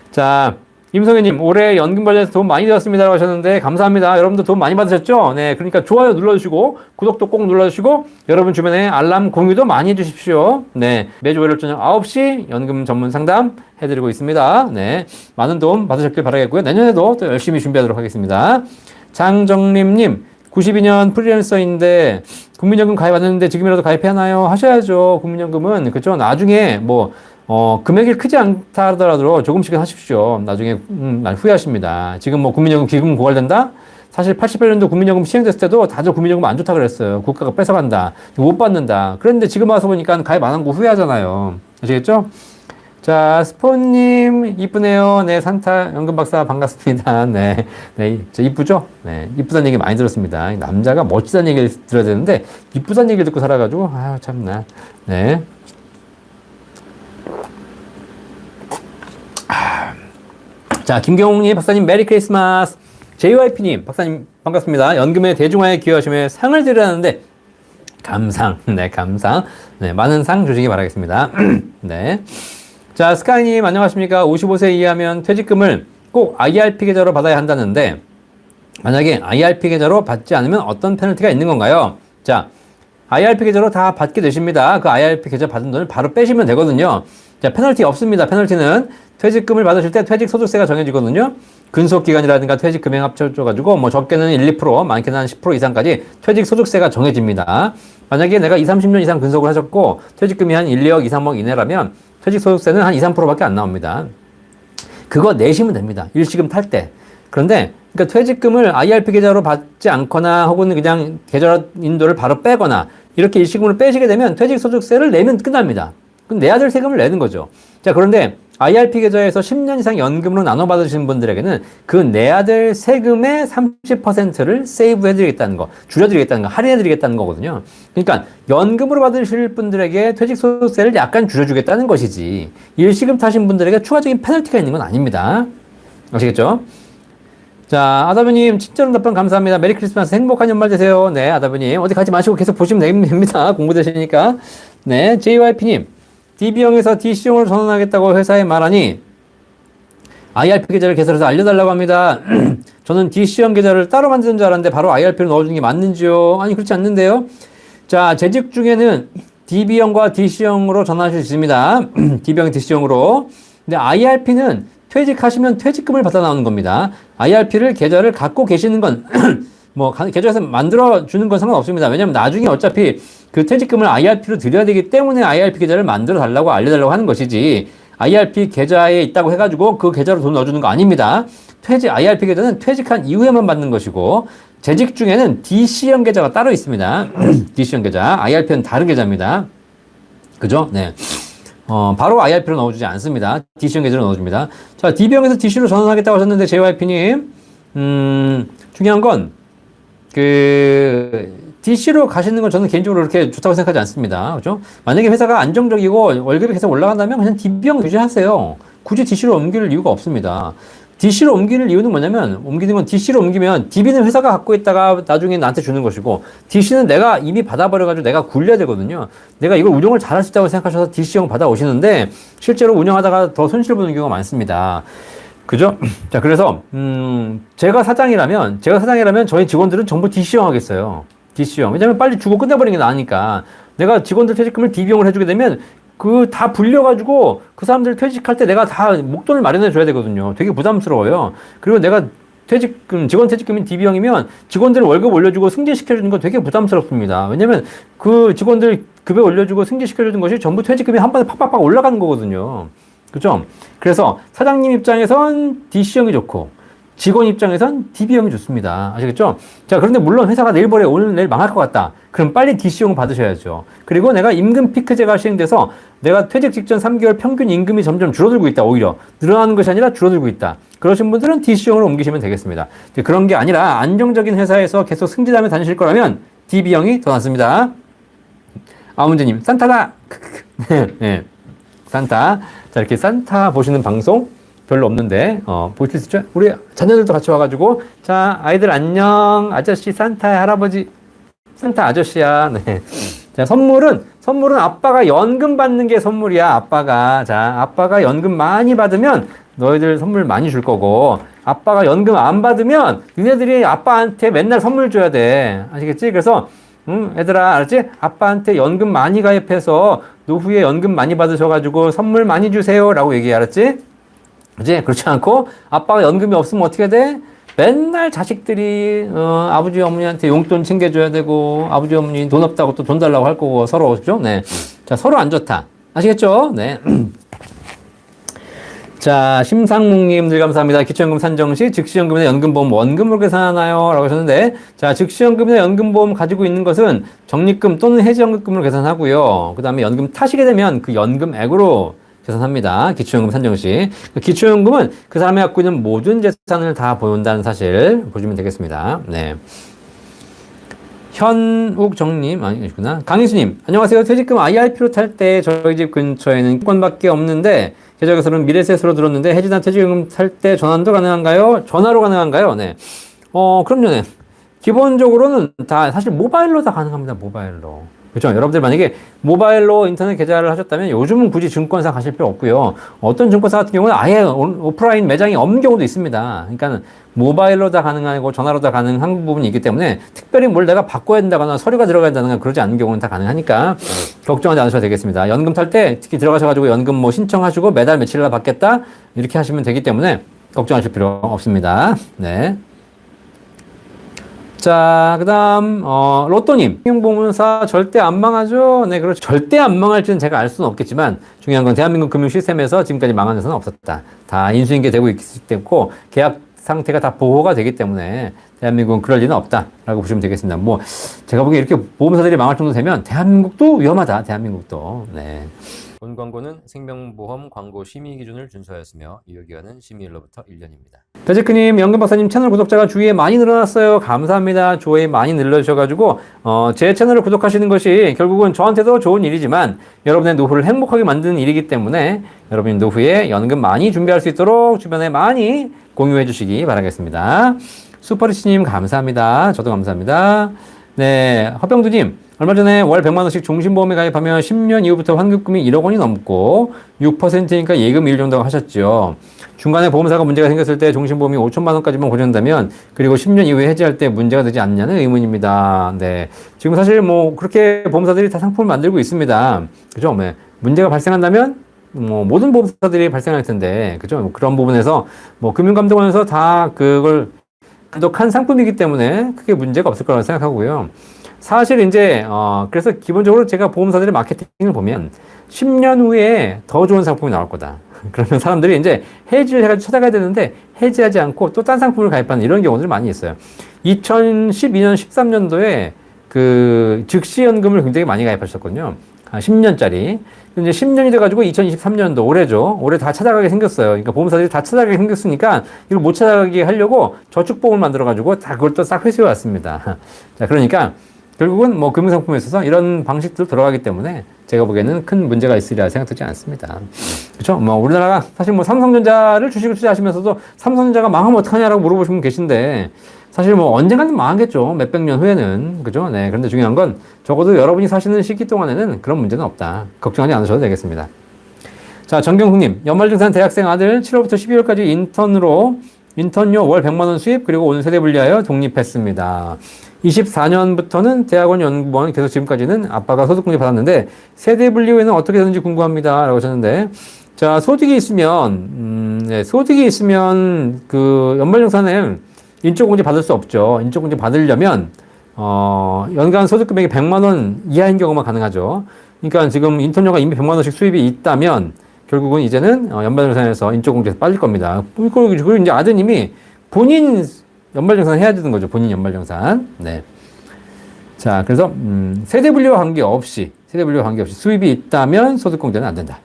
자, 임성현님, 올해 연금 관련해서 도움 많이 되었습니다라고 하셨는데, 감사합니다. 여러분도 도움 많이 받으셨죠? 네, 그러니까 좋아요 눌러주시고, 구독도 꼭 눌러주시고, 여러분 주변에 알람 공유도 많이 해주십시오. 네, 매주 월요일 저녁 9시 연금 전문 상담 해드리고 있습니다. 네, 많은 도움 받으셨길 바라겠고요. 내년에도 또 열심히 준비하도록 하겠습니다. 장정림님, 92년 프리랜서인데 국민연금 가입 안 했는데 지금이라도 가입하나요? 하셔야죠. 국민연금은. 그죠? 나중에 뭐 금액이 크지 않다 하더라도 조금씩은 하십시오. 나중에 후회하십니다. 지금 뭐 국민연금 기금 고갈된다? 사실 88년도 국민연금 시행됐을 때도 다들 국민연금 안 좋다 그랬어요. 국가가 뺏어간다. 못 받는다. 그런데 지금 와서 보니까 가입 안 한 거 후회하잖아요. 아시겠죠? 자, 스폰님, 이쁘네요. 네, 산타 연금박사 반갑습니다. 네, 네, 이쁘죠? 네, 이쁘다는 얘기 많이 들었습니다. 남자가 멋지다는 얘기를 들어야 되는데, 이쁘다는 얘기를 듣고 살아가지고, 아유, 참나. 네. 자, 김경웅님, 박사님, 메리 크리스마스. JYP님, 박사님, 반갑습니다. 연금의 대중화에 기여하심에 상을 드리라는데, 감상. 네, 감상. 네, 많은 상 주시기 바라겠습니다. 네. 자, 스카이님, 안녕하십니까. 55세 이하면 퇴직금을 꼭 IRP 계좌로 받아야 한다는데, 만약에 IRP 계좌로 받지 않으면 어떤 페널티가 있는 건가요? 자, IRP 계좌로 다 받게 되십니다. 그 IRP 계좌 받은 돈을 바로 빼시면 되거든요. 자, 페널티 없습니다. 페널티는 퇴직금을 받으실 때 퇴직소득세가 정해지거든요. 근속기간이라든가 퇴직금액 합쳐져가지고, 뭐 적게는 1, 2%, 많게는 한 10% 이상까지 퇴직소득세가 정해집니다. 만약에 내가 20, 30년 이상 근속을 하셨고, 퇴직금이 한 1, 2억, 2, 3억 이내라면, 퇴직소득세는 한 2, 3%밖에 안 나옵니다. 그거 내시면 됩니다. 일시금 탈 때. 그런데, 그러니까 퇴직금을 IRP 계좌로 받지 않거나 혹은 그냥 계좌 인도를 바로 빼거나 이렇게 일시금을 빼시게 되면 퇴직소득세를 내면 끝납니다. 그럼 내야 될 세금을 내는 거죠. 자, 그런데 IRP 계좌에서 10년 이상 연금으로 나눠 받으시는 분들에게는 그 내야 될 세금의 30%를 세이브 해드리겠다는 거, 줄여드리겠다는 거, 할인해드리겠다는 거거든요. 그러니까 연금으로 받으실 분들에게 퇴직소득세를 약간 줄여주겠다는 것이지, 일시금 타신 분들에게 추가적인 페널티가 있는 건 아닙니다. 아시겠죠? 자, 아다브님, 친절한 답변 감사합니다. 메리 크리스마스, 행복한 연말 되세요. 네, 아다브님. 어디 가지 마시고 계속 보시면 됩니다. 공부되시니까. 네, JYP님. DB형에서 DC형으로 전환하겠다고 회사에 말하니 IRP 계좌를 개설해서 알려달라고 합니다. 저는 DC형 계좌를 따로 만드는 줄 알았는데 바로 IRP로 넣어주는 게 맞는지요? 아니, 그렇지 않는데요. 자, 재직 중에는 DB형과 DC형으로 전환하실 수 있습니다. DB형, DC형으로. 근데 IRP는 퇴직하시면 퇴직금을 받아 나오는 겁니다. IRP를 계좌를 갖고 계시는 건 뭐 계좌에서 만들어 주는 건 상관없습니다. 왜냐면 나중에 어차피 그 퇴직금을 IRP로 드려야 되기 때문에 IRP 계좌를 만들어 달라고 알려달라고 하는 것이지, IRP 계좌에 있다고 해가지고 그 계좌로 돈 넣어주는 거 아닙니다. IRP 계좌는 퇴직한 이후에만 받는 것이고, 재직 중에는 DC형 계좌가 따로 있습니다. DC형 계좌, IRP는 다른 계좌입니다. 그죠? 네. 바로 IRP로 넣어주지 않습니다. DC형 계좌로 넣어줍니다. 자, DB형에서 DC로 전환하겠다고 하셨는데, JYP님, 중요한 건, DC로 가시는 건 저는 개인적으로 그렇게 좋다고 생각하지 않습니다. 그죠? 만약에 회사가 안정적이고 월급이 계속 올라간다면 그냥 DB형 유지하세요. 굳이 DC로 옮길 이유가 없습니다. DC로 옮기는 이유는 뭐냐면, 옮기는 건 DC로 옮기면 DB는 회사가 갖고 있다가 나중에 나한테 주는 것이고, DC는 내가 이미 받아버려가지고 내가 굴려야 되거든요. 내가 이걸 운영을 잘할 수 있다고 생각하셔서 DC형 받아오시는데, 실제로 운영하다가 더 손실 보는 경우가 많습니다. 그죠? 자, 그래서, 제가 사장이라면 저희 직원들은 전부 DC형 하겠어요. DC형. 왜냐면 빨리 주고 끝내버리는 게 나으니까. 내가 직원들 퇴직금을 DB형을 해주게 되면, 다 불려가지고 그 사람들 퇴직할 때 내가 다 목돈을 마련해 줘야 되거든요. 되게 부담스러워요. 그리고 내가 직원 퇴직금이 DB형이면 직원들 월급 올려주고 승진시켜주는 거 되게 부담스럽습니다. 왜냐면 그 직원들 급여 올려주고 승진시켜주는 것이 전부 퇴직금이 한 번에 팍팍팍 올라가는 거거든요. 그죠? 그래서 사장님 입장에선 DC형이 좋고, 직원 입장에선 DB형이 좋습니다. 아시겠죠? 자, 그런데 물론 회사가 내일 모레 오늘 내일 망할 것 같다. 그럼 빨리 DC형 받으셔야죠. 그리고 내가 임금 피크제가 시행돼서 내가 퇴직 직전 3개월 평균 임금이 점점 줄어들고 있다. 오히려 늘어나는 것이 아니라 줄어들고 있다. 그러신 분들은 DC형으로 옮기시면 되겠습니다. 그런 게 아니라 안정적인 회사에서 계속 승진하며 다니실 거라면 DB형이 더 낫습니다. 문제님, 산타다! 네, 산타. 자, 이렇게 산타 보시는 방송 별로 없는데, 보실 수 있죠? 우리 자녀들도 같이 와가지고, 자, 아이들 안녕. 아저씨, 산타의 할아버지, 산타 아저씨야. 네. 자, 선물은 아빠가 연금 받는 게 선물이야, 아빠가. 자, 아빠가 연금 많이 받으면 너희들 선물 많이 줄 거고, 아빠가 연금 안 받으면 니네들이 아빠한테 맨날 선물 줘야 돼. 아시겠지? 그래서, 얘들아, 알았지? 아빠한테 연금 많이 가입해서 노후에 연금 많이 받으셔가지고 선물 많이 주세요. 라고 얘기해, 알았지? 그지? 그렇지 않고, 아빠가 연금이 없으면 어떻게 돼? 맨날 자식들이, 아버지, 어머니한테 용돈 챙겨줘야 되고, 아버지, 어머니 돈 없다고 또 돈 달라고 할 거고, 서로, 그죠? 네. 자, 서로 안 좋다. 아시겠죠? 네. 자, 심상묵님들 감사합니다. 기초연금 산정 시 즉시연금이나 연금보험 원금으로 계산하나요? 라고 하셨는데, 자, 즉시연금이나 연금보험 가지고 있는 것은 적립금 또는 해지연금으로 계산하고요. 그 다음에 연금 타시게 되면 그 연금액으로 계산합니다. 기초연금 산정 시. 기초연금은 그 사람이 갖고 있는 모든 재산을 다 보온다는 사실 보시면 되겠습니다. 네. 현욱정님, 아니구나. 강희수님, 안녕하세요. 퇴직금 IRP로 탈 때 저희 집 근처에는 건밖에 없는데, 계좌에서는 미래세수로 들었는데, 해지나 퇴직금 탈 때 전환도 가능한가요? 전화로 가능한가요? 네. 그럼요, 네. 기본적으로는 다, 사실 모바일로 다 가능합니다. 모바일로. 그렇죠. 여러분들 만약에 모바일로 인터넷 계좌를 하셨다면 요즘은 굳이 증권사 가실 필요 없고요. 어떤 증권사 같은 경우는 아예 오프라인 매장이 없는 경우도 있습니다. 그러니까 모바일로 다 가능하고 전화로 다 가능한 부분이 있기 때문에 특별히 뭘 내가 바꿔야 된다거나 서류가 들어가야 된다거나 그러지 않은 경우는 다 가능하니까 걱정하지 않으셔도 되겠습니다. 연금 탈 때 특히 들어가셔가지고 연금 뭐 신청하시고 매달 며칠날 받겠다 이렇게 하시면 되기 때문에 걱정하실 필요 없습니다. 네. 자, 그 다음, 로또님. 금융보험사 절대 안 망하죠? 네, 그렇죠. 절대 안 망할지는 제가 알 수는 없겠지만, 중요한 건 대한민국 금융 시스템에서 지금까지 망한 데서는 없었다. 다 인수인계 되고 있기 때문에, 계약 상태가 다 보호가 되기 때문에, 대한민국은 그럴 리는 없다라고 보시면 되겠습니다. 뭐, 제가 보기에 이렇게 보험사들이 망할 정도 되면, 대한민국도 위험하다. 대한민국도. 네. 본 광고는 생명보험 광고 심의 기준을 준수하였으며 유효기간은 심의일로부터 1년입니다. 배제크님, 연금박사님 채널 구독자가 주위에 많이 늘어났어요. 감사합니다. 조회 많이 늘려주셔가지고 제 채널을 구독하시는 것이 결국은 저한테도 좋은 일이지만 여러분의 노후를 행복하게 만드는 일이기 때문에 여러분이 노후에 연금 많이 준비할 수 있도록 주변에 많이 공유해 주시기 바라겠습니다. 슈퍼리치님 감사합니다. 저도 감사합니다. 네, 허병두님. 얼마 전에 월 100만 원씩 종신보험에 가입하면 10년 이후부터 환급금이 1억 원이 넘고 6%니까 예금 1 정도 하셨죠. 중간에 보험사가 문제가 생겼을 때 종신보험이 5천만 원까지만 고정된다면 그리고 10년 이후에 해지할 때 문제가 되지 않냐는 의문입니다. 네. 지금 사실 뭐 그렇게 보험사들이 다 상품을 만들고 있습니다. 그죠? 네. 문제가 발생한다면 뭐 모든 보험사들이 발생할 텐데 그죠? 뭐 그런 부분에서 뭐 금융감독원에서 다 그걸 감독한 상품이기 때문에 크게 문제가 없을 거라고 생각하고요. 사실 이제 그래서 기본적으로 제가 보험사들의 마케팅을 보면 10년 후에 더 좋은 상품이 나올 거다. 그러면 사람들이 이제 해지를 해가지고 찾아가야 되는데 해지하지 않고 또 딴 상품을 가입하는 이런 경우들이 많이 있어요. 2012년, 13년도에 그 즉시연금을 굉장히 많이 가입하셨거든요. 10년짜리. 이제 10년이 돼가지고 2023년도 올해죠. 올해 다 찾아가게 생겼어요. 그러니까 보험사들이 다 찾아가게 생겼으니까 이걸 못 찾아가게 하려고 저축보험을 만들어가지고 다 그걸 또 싹 회수해 왔습니다. 자, 그러니까 결국은 뭐 금융상품에 있어서 이런 방식들 들어가기 때문에 제가 보기에는 큰 문제가 있으리라 생각되지 않습니다. 그렇죠? 뭐 우리나라가 사실 뭐 삼성전자를 주식을 투자하시면서도 삼성전자가 망하면 어떡하냐라고 물어보시는 분 계신데 사실 뭐 언젠가는 망하겠죠. 몇백 년 후에는. 그죠? 네. 그런데 중요한 건 적어도 여러분이 사시는 시기 동안에는 그런 문제는 없다. 걱정하지 않으셔도 되겠습니다. 자, 정경숙님. 연말정산 대학생 아들 7월부터 12월까지 인턴료 월 100만원 수입, 그리고 오늘 세대 분리하여 독립했습니다. 24년부터는 대학원 연구원 계속 지금까지는 아빠가 소득공제 받았는데 세대 분리 후에는 어떻게 되는지 궁금합니다. 라고 하셨는데 자, 소득이 있으면 그 연말정산에 인적공제 받을 수 없죠. 인적공제 받으려면 연간 소득 금액이 100만 원 이하인 경우만 가능하죠. 그러니까 지금 인턴료가 이미 100만 원씩 수입이 있다면 결국은 이제는 연말정산에서 인적공제에서 빠질 겁니다. 그리고 이제 아드님이 본인 연말정산 해야 되는 거죠. 본인 연말정산. 네. 자, 그래서 세대 분리와 관계없이 수입이 있다면 소득공제는 안 된다.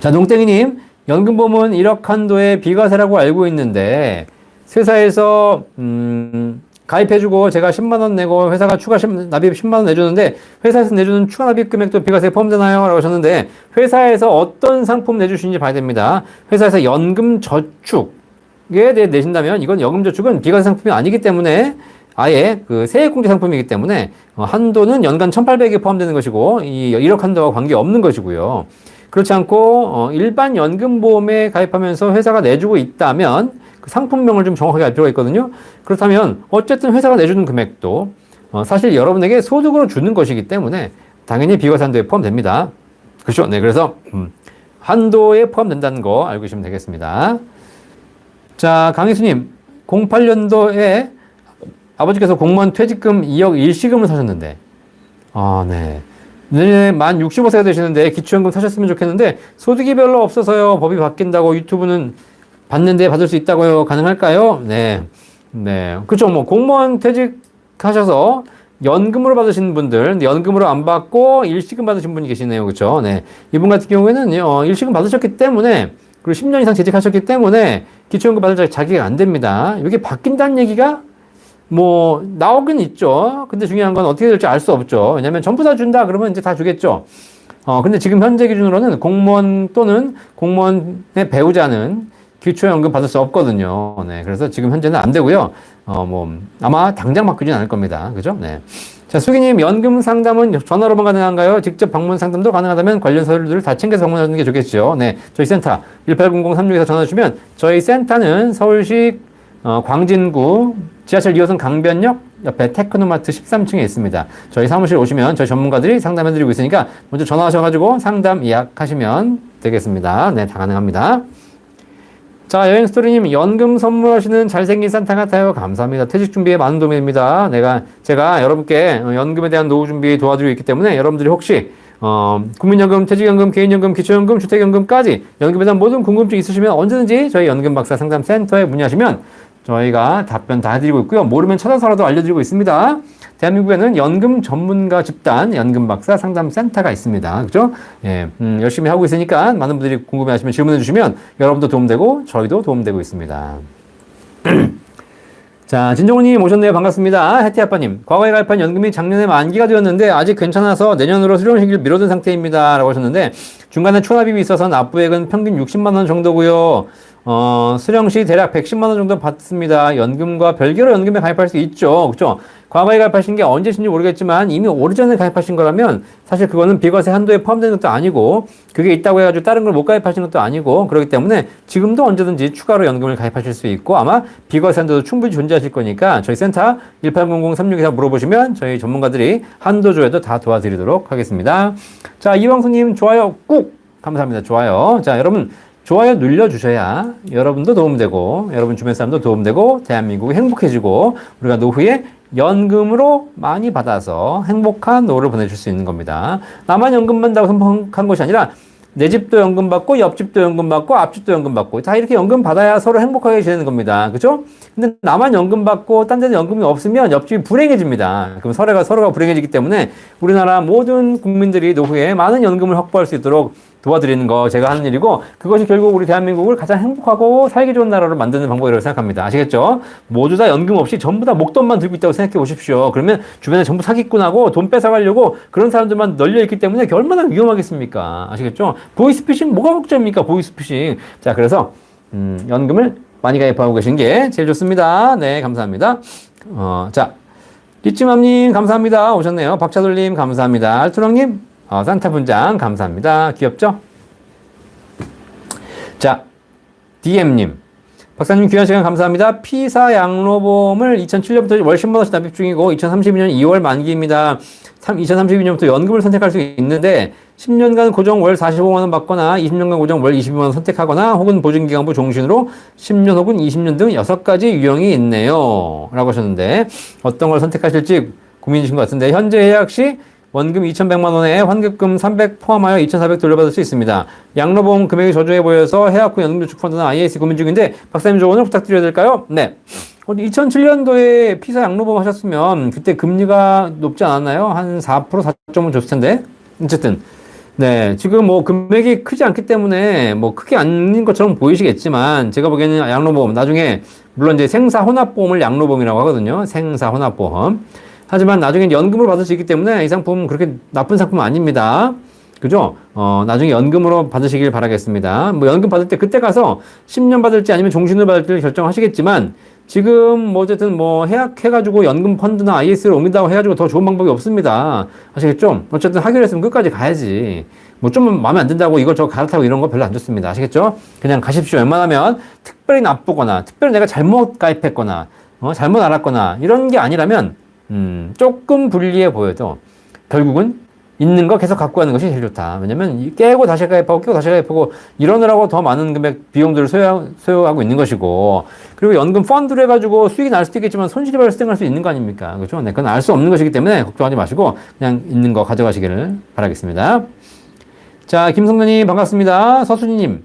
자, 농땡이님, 연금보험은 1억 한도의 비과세라고 알고 있는데 회사에서 가입해주고 제가 10만 원 내고 회사가 추가 납입 10만 원 내주는데 회사에서 내주는 추가 납입 금액도 비과세에 포함되나요? 라고 하셨는데 회사에서 어떤 상품 내주시는지 봐야 됩니다. 회사에서 연금저축에 대해 내신다면 이건 연금저축은 비과세 상품이 아니기 때문에 아예 그 세액공제 상품이기 때문에 한도는 연간 1,800에 포함되는 것이고 이 1억 한도와 관계없는 것이고요. 그렇지 않고 일반 연금보험에 가입하면서 회사가 내주고 있다면 그 상품명을 좀 정확하게 알 필요가 있거든요. 그렇다면 어쨌든 회사가 내주는 금액도 사실 여러분에게 소득으로 주는 것이기 때문에 당연히 비과세 한도에 포함됩니다. 그렇죠? 네, 그래서 한도에 포함된다는 거 알고 계시면 되겠습니다. 자, 강희수님, 08년도에 아버지께서 공무원 퇴직금 2억 일시금을 사셨는데 네. 내년에 만 65세가 되시는데 기초연금 사셨으면 좋겠는데 소득이 별로 없어서요. 법이 바뀐다고 유튜브는 받는데 받을 수 있다고요. 가능할까요? 네. 네. 그렇죠. 뭐 공무원 퇴직하셔서 연금으로 받으신 분들, 연금으로 안 받고 일시금 받으신 분이 계시네요. 그렇죠? 네. 이분 같은 경우에는 일시금 받으셨기 때문에 그리고 10년 이상 재직하셨기 때문에 기초연금 받을 자격이 안 됩니다. 이게 바뀐다는 얘기가 뭐 나오긴 있죠. 근데 중요한 건 어떻게 될지 알 수 없죠. 왜냐면 전부 다 준다 그러면 이제 다 주겠죠. 근데 지금 현재 기준으로는 공무원 또는 공무원의 배우자는 기초연금 받을 수 없거든요. 네. 그래서 지금 현재는 안 되고요. 아마 당장 바뀌진 않을 겁니다. 그죠? 네. 자, 수기님, 연금 상담은 전화로만 가능한가요? 직접 방문 상담도 가능하다면 관련 서류들을 다 챙겨서 방문하는 게 좋겠죠. 네. 저희 센터 1800-36에서 전화 주시면 저희 센터는 서울시 광진구 지하철 2호선 강변역 옆에 테크노마트 13층에 있습니다. 저희 사무실 오시면 저희 전문가들이 상담해드리고 있으니까 먼저 전화하셔가지고 상담 예약하시면 되겠습니다. 네, 다 가능합니다. 자, 여행스토리님, 연금 선물하시는 잘생긴 산타 같아요. 감사합니다. 퇴직 준비에 많은 도움이 됩니다. 제가 여러분께 연금에 대한 노후 준비 도와드리고 있기 때문에 여러분들이 혹시 국민연금, 퇴직연금, 개인연금, 기초연금, 주택연금까지 연금에 대한 모든 궁금증 있으시면 언제든지 저희 연금박사 상담센터에 문의하시면 저희가 답변 다 해드리고 있고요. 모르면 찾아서라도 알려드리고 있습니다. 대한민국에는 연금 전문가 집단 연금박사 상담센터가 있습니다. 그죠? 예, 열심히 하고 있으니까 많은 분들이 궁금해하시면 질문해 주시면 여러분도 도움되고 저희도 도움되고 있습니다. 자, 진정훈님 오셨네요. 반갑습니다. 해티아빠님, 과거에 가입한 연금이 작년에 만기가 되었는데 아직 괜찮아서 내년으로 수령 시기를 미뤄둔 상태입니다. 라고 하셨는데 중간에 초납입이 있어서 납부액은 평균 60만 원 정도고요. 수령 시 대략 110만 원 정도 받습니다. 연금과 별개로 연금에 가입할 수 있죠. 그렇죠? 과거에 가입하신 게 언제신지 모르겠지만 이미 오래전에 가입하신 거라면 사실 그거는 비과세 한도에 포함되는 것도 아니고 그게 있다고 해가지고 다른 걸 못 가입하신 것도 아니고 그렇기 때문에 지금도 언제든지 추가로 연금을 가입하실 수 있고 아마 비과세 한도도 충분히 존재하실 거니까 저희 센터 1800-36에서 물어보시면 저희 전문가들이 한도 조회도 다 도와드리도록 하겠습니다. 자, 이광수님 좋아요 꾹 감사합니다. 좋아요. 자, 여러분 좋아요 눌러주셔야 여러분도 도움되고 여러분 주변 사람도 도움되고 대한민국이 행복해지고 우리가 노후에 연금으로 많이 받아서 행복한 노후를 보내줄 수 있는 겁니다. 나만 연금 받는다고 행복한 것이 아니라 내 집도 연금 받고 옆집도 연금 받고 앞집도 연금 받고 다 이렇게 연금 받아야 서로 행복하게 지내는 겁니다. 그죠? 근데 나만 연금 받고 딴 데는 연금이 없으면 옆집이 불행해집니다. 그럼 서로가 불행해지기 때문에 우리나라 모든 국민들이 노후에 많은 연금을 확보할 수 있도록 도와드리는 거 제가 하는 일이고 그것이 결국 우리 대한민국을 가장 행복하고 살기 좋은 나라로 만드는 방법이라고 생각합니다. 아시겠죠? 모두 다 연금 없이 전부 다 목돈만 들고 있다고 생각해 보십시오. 그러면 주변에 전부 사기꾼하고 돈 뺏어가려고 그런 사람들만 널려있기 때문에 그게 얼마나 위험하겠습니까? 아시겠죠? 보이스피싱 뭐가 걱정입니까? 보이스피싱. 자, 그래서 연금을 많이 가입하고 계신 게 제일 좋습니다. 네, 감사합니다. 자, 리치맘님 감사합니다. 오셨네요. 박차돌님 감사합니다. 알투렁님 산타 분장 감사합니다. 귀엽죠? 자, DM님 박사님 귀한 시간 감사합니다. 피사 양로보험을 2007년부터 월 10만 원씩 납입 중이고 2032년 2월 만기입니다. 2032년부터 연금을 선택할 수 있는데 10년간 고정 월 45만 원 받거나 20년간 고정 월 22만 원 선택하거나 혹은 보증기간부 종신으로 10년 혹은 20년 등 6가지 유형이 있네요. 라고 하셨는데 어떤 걸 선택하실지 고민이신 것 같은데 현재 예약 시 원금 2,100만 원에 환급금 300 포함하여 2,400 돌려받을 수 있습니다. 양로보험 금액이 저조해 보여서 해약 후 연금저축펀드나 IS 고민 중인데 박사님 조언을 부탁드려야 될까요? 네. 2007년도에 피사 양로보험 하셨으면 그때 금리가 높지 않았나요? 한 4%, 4.5 줬을 텐데. 어쨌든 네, 지금 뭐 금액이 크지 않기 때문에 뭐 크게 아닌 것처럼 보이시겠지만 제가 보기에는 양로보험 나중에 물론 이제 생사혼합보험을 양로보험이라고 하거든요. 생사혼합보험. 하지만 나중에 연금으로 받을 수 있기 때문에 이 상품은 그렇게 나쁜 상품은 아닙니다. 그죠? 나중에 연금으로 받으시길 바라겠습니다. 뭐 연금 받을 때 그때 가서 10년 받을지 아니면 종신을 받을지 결정하시겠지만 지금 뭐 어쨌든 뭐 해약해가지고 연금 펀드나 IS를 옮긴다고 해가지고 더 좋은 방법이 없습니다. 아시겠죠? 어쨌든 하기로 했으면 끝까지 가야지. 뭐 좀 마음에 안 든다고 이걸 저 갈아타고 이런 거 별로 안 좋습니다. 아시겠죠? 그냥 가십시오. 웬만하면 특별히 나쁘거나 특별히 내가 잘못 가입했거나 잘못 알았거나 이런 게 아니라면 조금 불리해 보여도 결국은 있는 거 계속 갖고 가는 것이 제일 좋다. 왜냐면 깨고 다시 가입하고 깨고 다시 가입하고 이러느라고 더 많은 금액 비용들을 소요하고 있는 것이고 그리고 연금 펀드를 해가지고 수익이 날 수도 있겠지만 손실이 발생할 수 있는 거 아닙니까? 그렇죠? 네, 그건 알 수 없는 것이기 때문에 걱정하지 마시고 그냥 있는 거 가져가시기를 바라겠습니다. 자, 김성근님 반갑습니다. 서순이님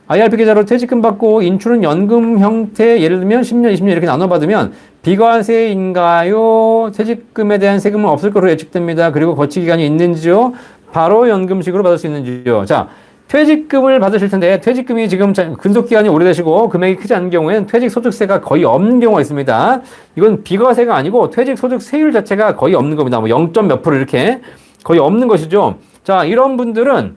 IRP 계좌로 퇴직금 받고 인출은 연금 형태 예를 들면 10년, 20년 이렇게 나눠 받으면 비과세인가요? 퇴직금에 대한 세금은 없을 것으로 예측됩니다. 그리고 거치 기간이 있는지요? 바로 연금식으로 받을 수 있는지요? 자, 퇴직금을 받으실 텐데 퇴직금이 지금 근속 기간이 오래되시고 금액이 크지 않은 경우에는 퇴직소득세가 거의 없는 경우가 있습니다. 이건 비과세가 아니고 퇴직소득세율 자체가 거의 없는 겁니다. 뭐 0. 몇 프로 이렇게 거의 없는 것이죠. 자, 이런 분들은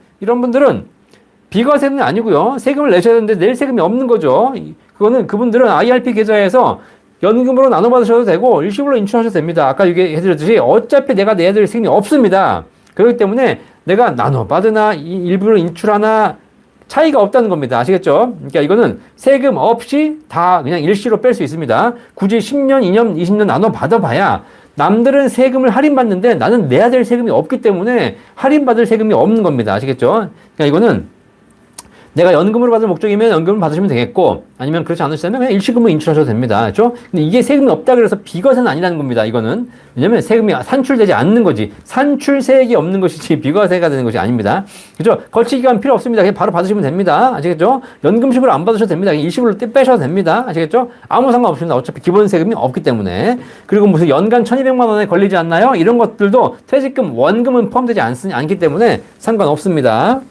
비과세는 아니고요. 세금을 내셔야 되는데 낼 세금이 없는 거죠. 그분들은 IRP 계좌에서 연금으로 나눠 받으셔도 되고 일시불로 인출하셔도 됩니다. 아까 얘기해드렸듯이 어차피 내가 내야 될 세금이 없습니다. 그렇기 때문에 내가 나눠 받으나 일부러 인출하나 차이가 없다는 겁니다. 아시겠죠? 그러니까 이거는 세금 없이 다 그냥 일시로 뺄 수 있습니다. 굳이 10년, 2년, 20년 나눠 받아봐야 남들은 세금을 할인받는데 나는 내야 될 세금이 없기 때문에 할인받을 세금이 없는 겁니다. 아시겠죠? 그러니까 이거는 내가 연금으로 받을 목적이면 연금을 받으시면 되겠고 아니면 그렇지 않으시다면 그냥 일시금으로 인출하셔도 됩니다. 그렇죠? 근데 이게 세금이 없다 그래서 비과세는 아니라는 겁니다. 이거는. 왜냐면 세금이 산출되지 않는 거지. 산출세액이 없는 것이지 비과세가 되는 것이 아닙니다. 그렇죠? 거치기간 필요 없습니다. 그냥 바로 받으시면 됩니다. 아시겠죠? 연금식으로 안 받으셔도 됩니다. 그냥 일시불로 빼셔도 됩니다. 아시겠죠? 아무 상관없습니다. 어차피 기본 세금이 없기 때문에. 그리고 무슨 연간 1,200만 원에 걸리지 않나요? 이런 것들도 퇴직금, 원금은 포함되지 않기 때문에 상관없습니다.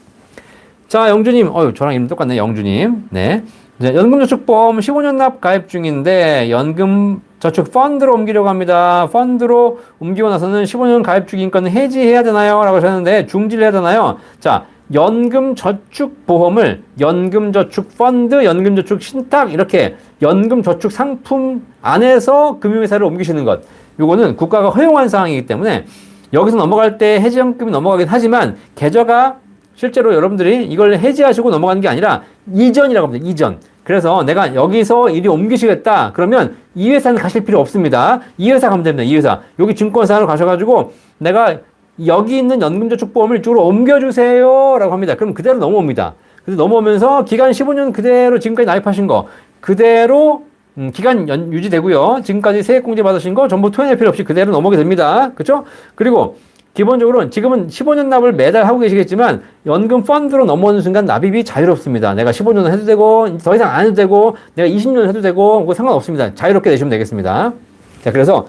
자, 영주님, 저랑 이름 똑같네, 영주님. 네. 이제 연금저축보험 15년 납 가입 중인데, 연금저축 펀드로 옮기려고 합니다. 펀드로 옮기고 나서는 15년 가입 중인 건 해지해야 되나요? 라고 하셨는데, 중지를 해야 되나요? 자, 연금저축보험을 연금저축펀드, 연금저축신탁, 이렇게 연금저축 상품 안에서 금융회사를 옮기시는 것. 요거는 국가가 허용한 사항이기 때문에, 여기서 넘어갈 때 해지연금이 넘어가긴 하지만, 계좌가 실제로 여러분들이 이걸 해지하시고 넘어가는 게 아니라 이전이라고 합니다. 이전. 그래서 내가 여기서 이리 옮기시겠다. 그러면 이 회사는 가실 필요 없습니다. 이 회사 가면 됩니다. 이 회사. 여기 증권사로 가셔가지고 내가 여기 있는 연금저축보험을 이쪽으로 옮겨주세요. 라고 합니다. 그럼 그대로 넘어옵니다. 그래서 넘어오면서 기간 15년 그대로 지금까지 나입하신 거 그대로 기간 유지되고요. 지금까지 세액공제 받으신 거 전부 토해낼 필요 없이 그대로 넘어오게 됩니다. 그렇죠? 그리고 기본적으로는 지금은 15년 납을 매달 하고 계시겠지만 연금 펀드로 넘어오는 순간 납입이 자유롭습니다. 내가 15년 해도 되고 더 이상 안 해도 되고 내가 20년 해도 되고 그거 상관없습니다. 자유롭게 내시면 되겠습니다. 자, 그래서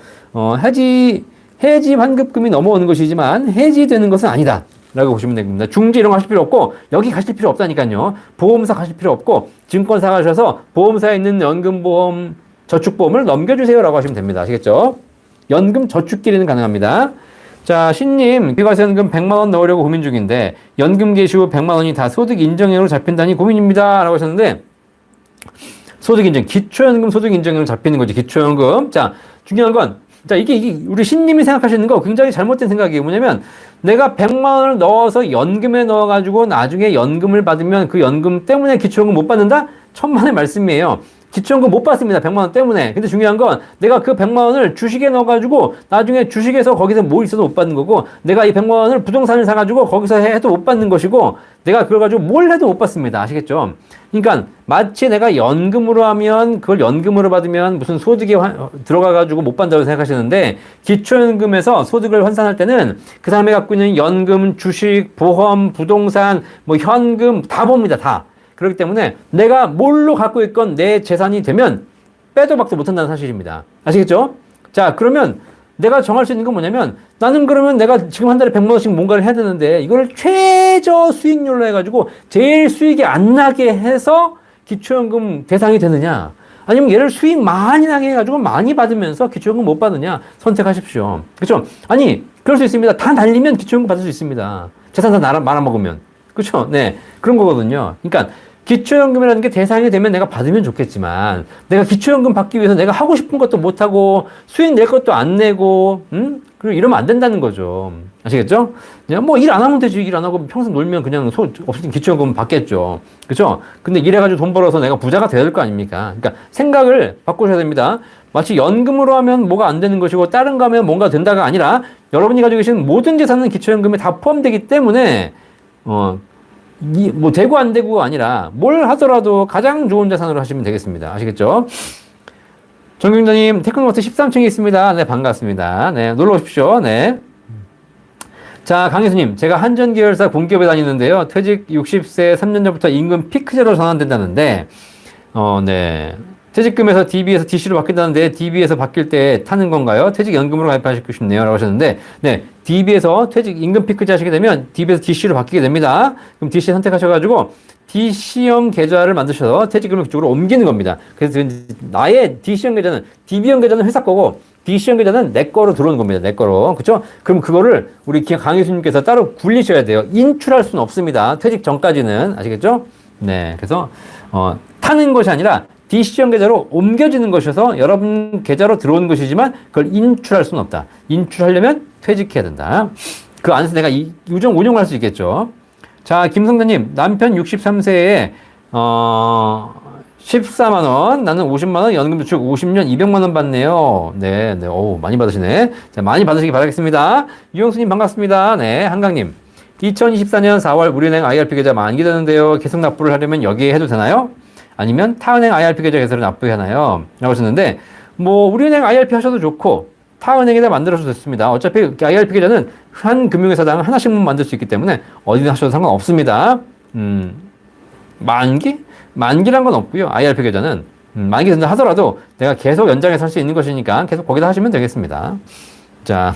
해지 환급금이 넘어오는 것이지만 해지되는 것은 아니다. 라고 보시면 됩니다. 중지 이런 거 하실 필요 없고, 여기 가실 필요 없다니까요. 보험사 가실 필요 없고, 증권사 가셔서 보험사에 있는 연금보험, 저축보험을 넘겨주세요. 라고 하시면 됩니다. 아시겠죠? 연금 저축끼리는 가능합니다. 자, 신님, 비과세연금 100만원 넣으려고 고민 중인데, 연금 개시 후 100만원이 다 소득 인정액으로 잡힌다니 고민입니다. 라고 하셨는데, 소득 인정, 기초연금 소득 인정액으로 잡히는 거지, 기초연금. 자, 중요한 건, 자, 이게 우리 신님이 생각하시는 거 굉장히 잘못된 생각이에요. 뭐냐면, 내가 100만원을 넣어서 연금에 넣어가지고 나중에 연금을 받으면 그 연금 때문에 기초연금 못 받는다? 천만의 말씀이에요. 기초연금 못 받습니다. 100만원 때문에. 근데 중요한 건 내가 그 100만원을 주식에 넣어가지고 나중에 주식에서 거기서 뭐 있어도 못 받는 거고, 내가 이 100만원을 부동산을 사가지고 거기서 해도 못 받는 것이고, 내가 그걸 가지고 뭘 해도 못 받습니다. 아시겠죠? 그러니까 마치 내가 연금으로 하면 그걸 연금으로 받으면 무슨 소득이 들어가가지고 못 받는다고 생각하시는데, 기초연금에서 소득을 환산할 때는 그 사람이 갖고 있는 연금, 주식, 보험, 부동산, 뭐 현금 다 봅니다. 다. 그렇기 때문에 내가 뭘로 갖고 있건 내 재산이 되면 빼도 박도 못한다는 사실입니다. 아시겠죠? 자, 그러면 내가 정할 수 있는 건 뭐냐면, 나는 그러면 내가 지금 한 달에 100만원씩 뭔가를 해야 되는데, 이걸 최저 수익률로 해가지고 제일 수익이 안 나게 해서 기초연금 대상이 되느냐, 아니면 얘를 수익 많이 나게 해가지고 많이 받으면서 기초연금 못 받느냐, 선택하십시오. 그렇죠? 아니, 그럴 수 있습니다. 다 날리면 기초연금 받을 수 있습니다. 재산 다 말아먹으면. 그렇죠? 네, 그런 거거든요. 그러니까 기초연금이라는 게 대상이 되면 내가 받으면 좋겠지만, 내가 기초연금 받기 위해서 내가 하고 싶은 것도 못하고, 수익 낼 것도 안 내고, 그리고 이러면 안 된다는 거죠. 아시겠죠? 그냥 뭐 일 안 하면 되지. 일 안 하고 평생 놀면 그냥 없을 기초연금 받겠죠. 그죠? 근데 일해가지고 돈 벌어서 내가 부자가 돼야 될 거 아닙니까? 그러니까 생각을 바꾸셔야 됩니다. 마치 연금으로 하면 뭐가 안 되는 것이고, 다른 거 하면 뭔가 된다가 아니라, 여러분이 가지고 계신 모든 재산은 기초연금에 다 포함되기 때문에, 뭐 되고 안 되고가 아니라 뭘 하더라도 가장 좋은 자산으로 하시면 되겠습니다. 아시겠죠? 정경자님, 테크노마트 13층에 있습니다. 네, 반갑습니다. 네, 놀러 오십시오. 네. 자, 강혜수님, 제가 한전계열사 공기업에 다니는데요. 퇴직 60세 3년 전부터 임금 피크제로 전환된다는데, 네. 퇴직금에서 DB에서 DC로 바뀐다는데, DB에서 바뀔 때 타는 건가요? 퇴직연금으로 가입하시고 싶네요. 라고 하셨는데, 네. DB에서 퇴직 임금 피크제 하시게 되면 DB에서 DC로 바뀌게 됩니다. 그럼 DC 선택하셔가지고 DC형 계좌를 만드셔서 퇴직금을 그쪽으로 옮기는 겁니다. 그래서 나의 DC형 계좌는, DB형 계좌는 회사 거고, DC형 계좌는 내 거로 들어오는 겁니다. 내 거로. 그쵸? 그럼 그거를 우리 강희수님께서 따로 굴리셔야 돼요. 인출할 수는 없습니다. 퇴직 전까지는. 아시겠죠? 네. 그래서, 타는 것이 아니라 DC형 계좌로 옮겨지는 것이어서 여러분 계좌로 들어오는 것이지만 그걸 인출할 수는 없다. 인출하려면 퇴직해야 된다. 그 안에서 내가 운영할 수 있겠죠. 자, 김성대님, 남편 63세에 14만원, 나는 50만원, 연금저축 50년 200만원 받네요. 네, 네, 오, 많이 받으시네. 자, 많이 받으시기 바라겠습니다. 유영수님, 반갑습니다. 네, 한강님. 2024년 4월 우리은행 IRP 계좌 만기되는데요. 계속 납부를 하려면 여기에 해도 되나요? 아니면 타은행 IRP 계좌 계좌를 납부하나요? 라고 하셨는데, 뭐, 우리은행 IRP 하셔도 좋고, 타은행에다 만들어도 됐습니다. 어차피 IRP 계좌는 한 금융회사당 하나씩만 만들 수 있기 때문에 어디나 하셔도 상관없습니다. 만기란 건 없고요. IRP 계좌는. 만기 된다 하더라도 내가 계속 연장해서 할 수 있는 것이니까 계속 거기다 하시면 되겠습니다. 자,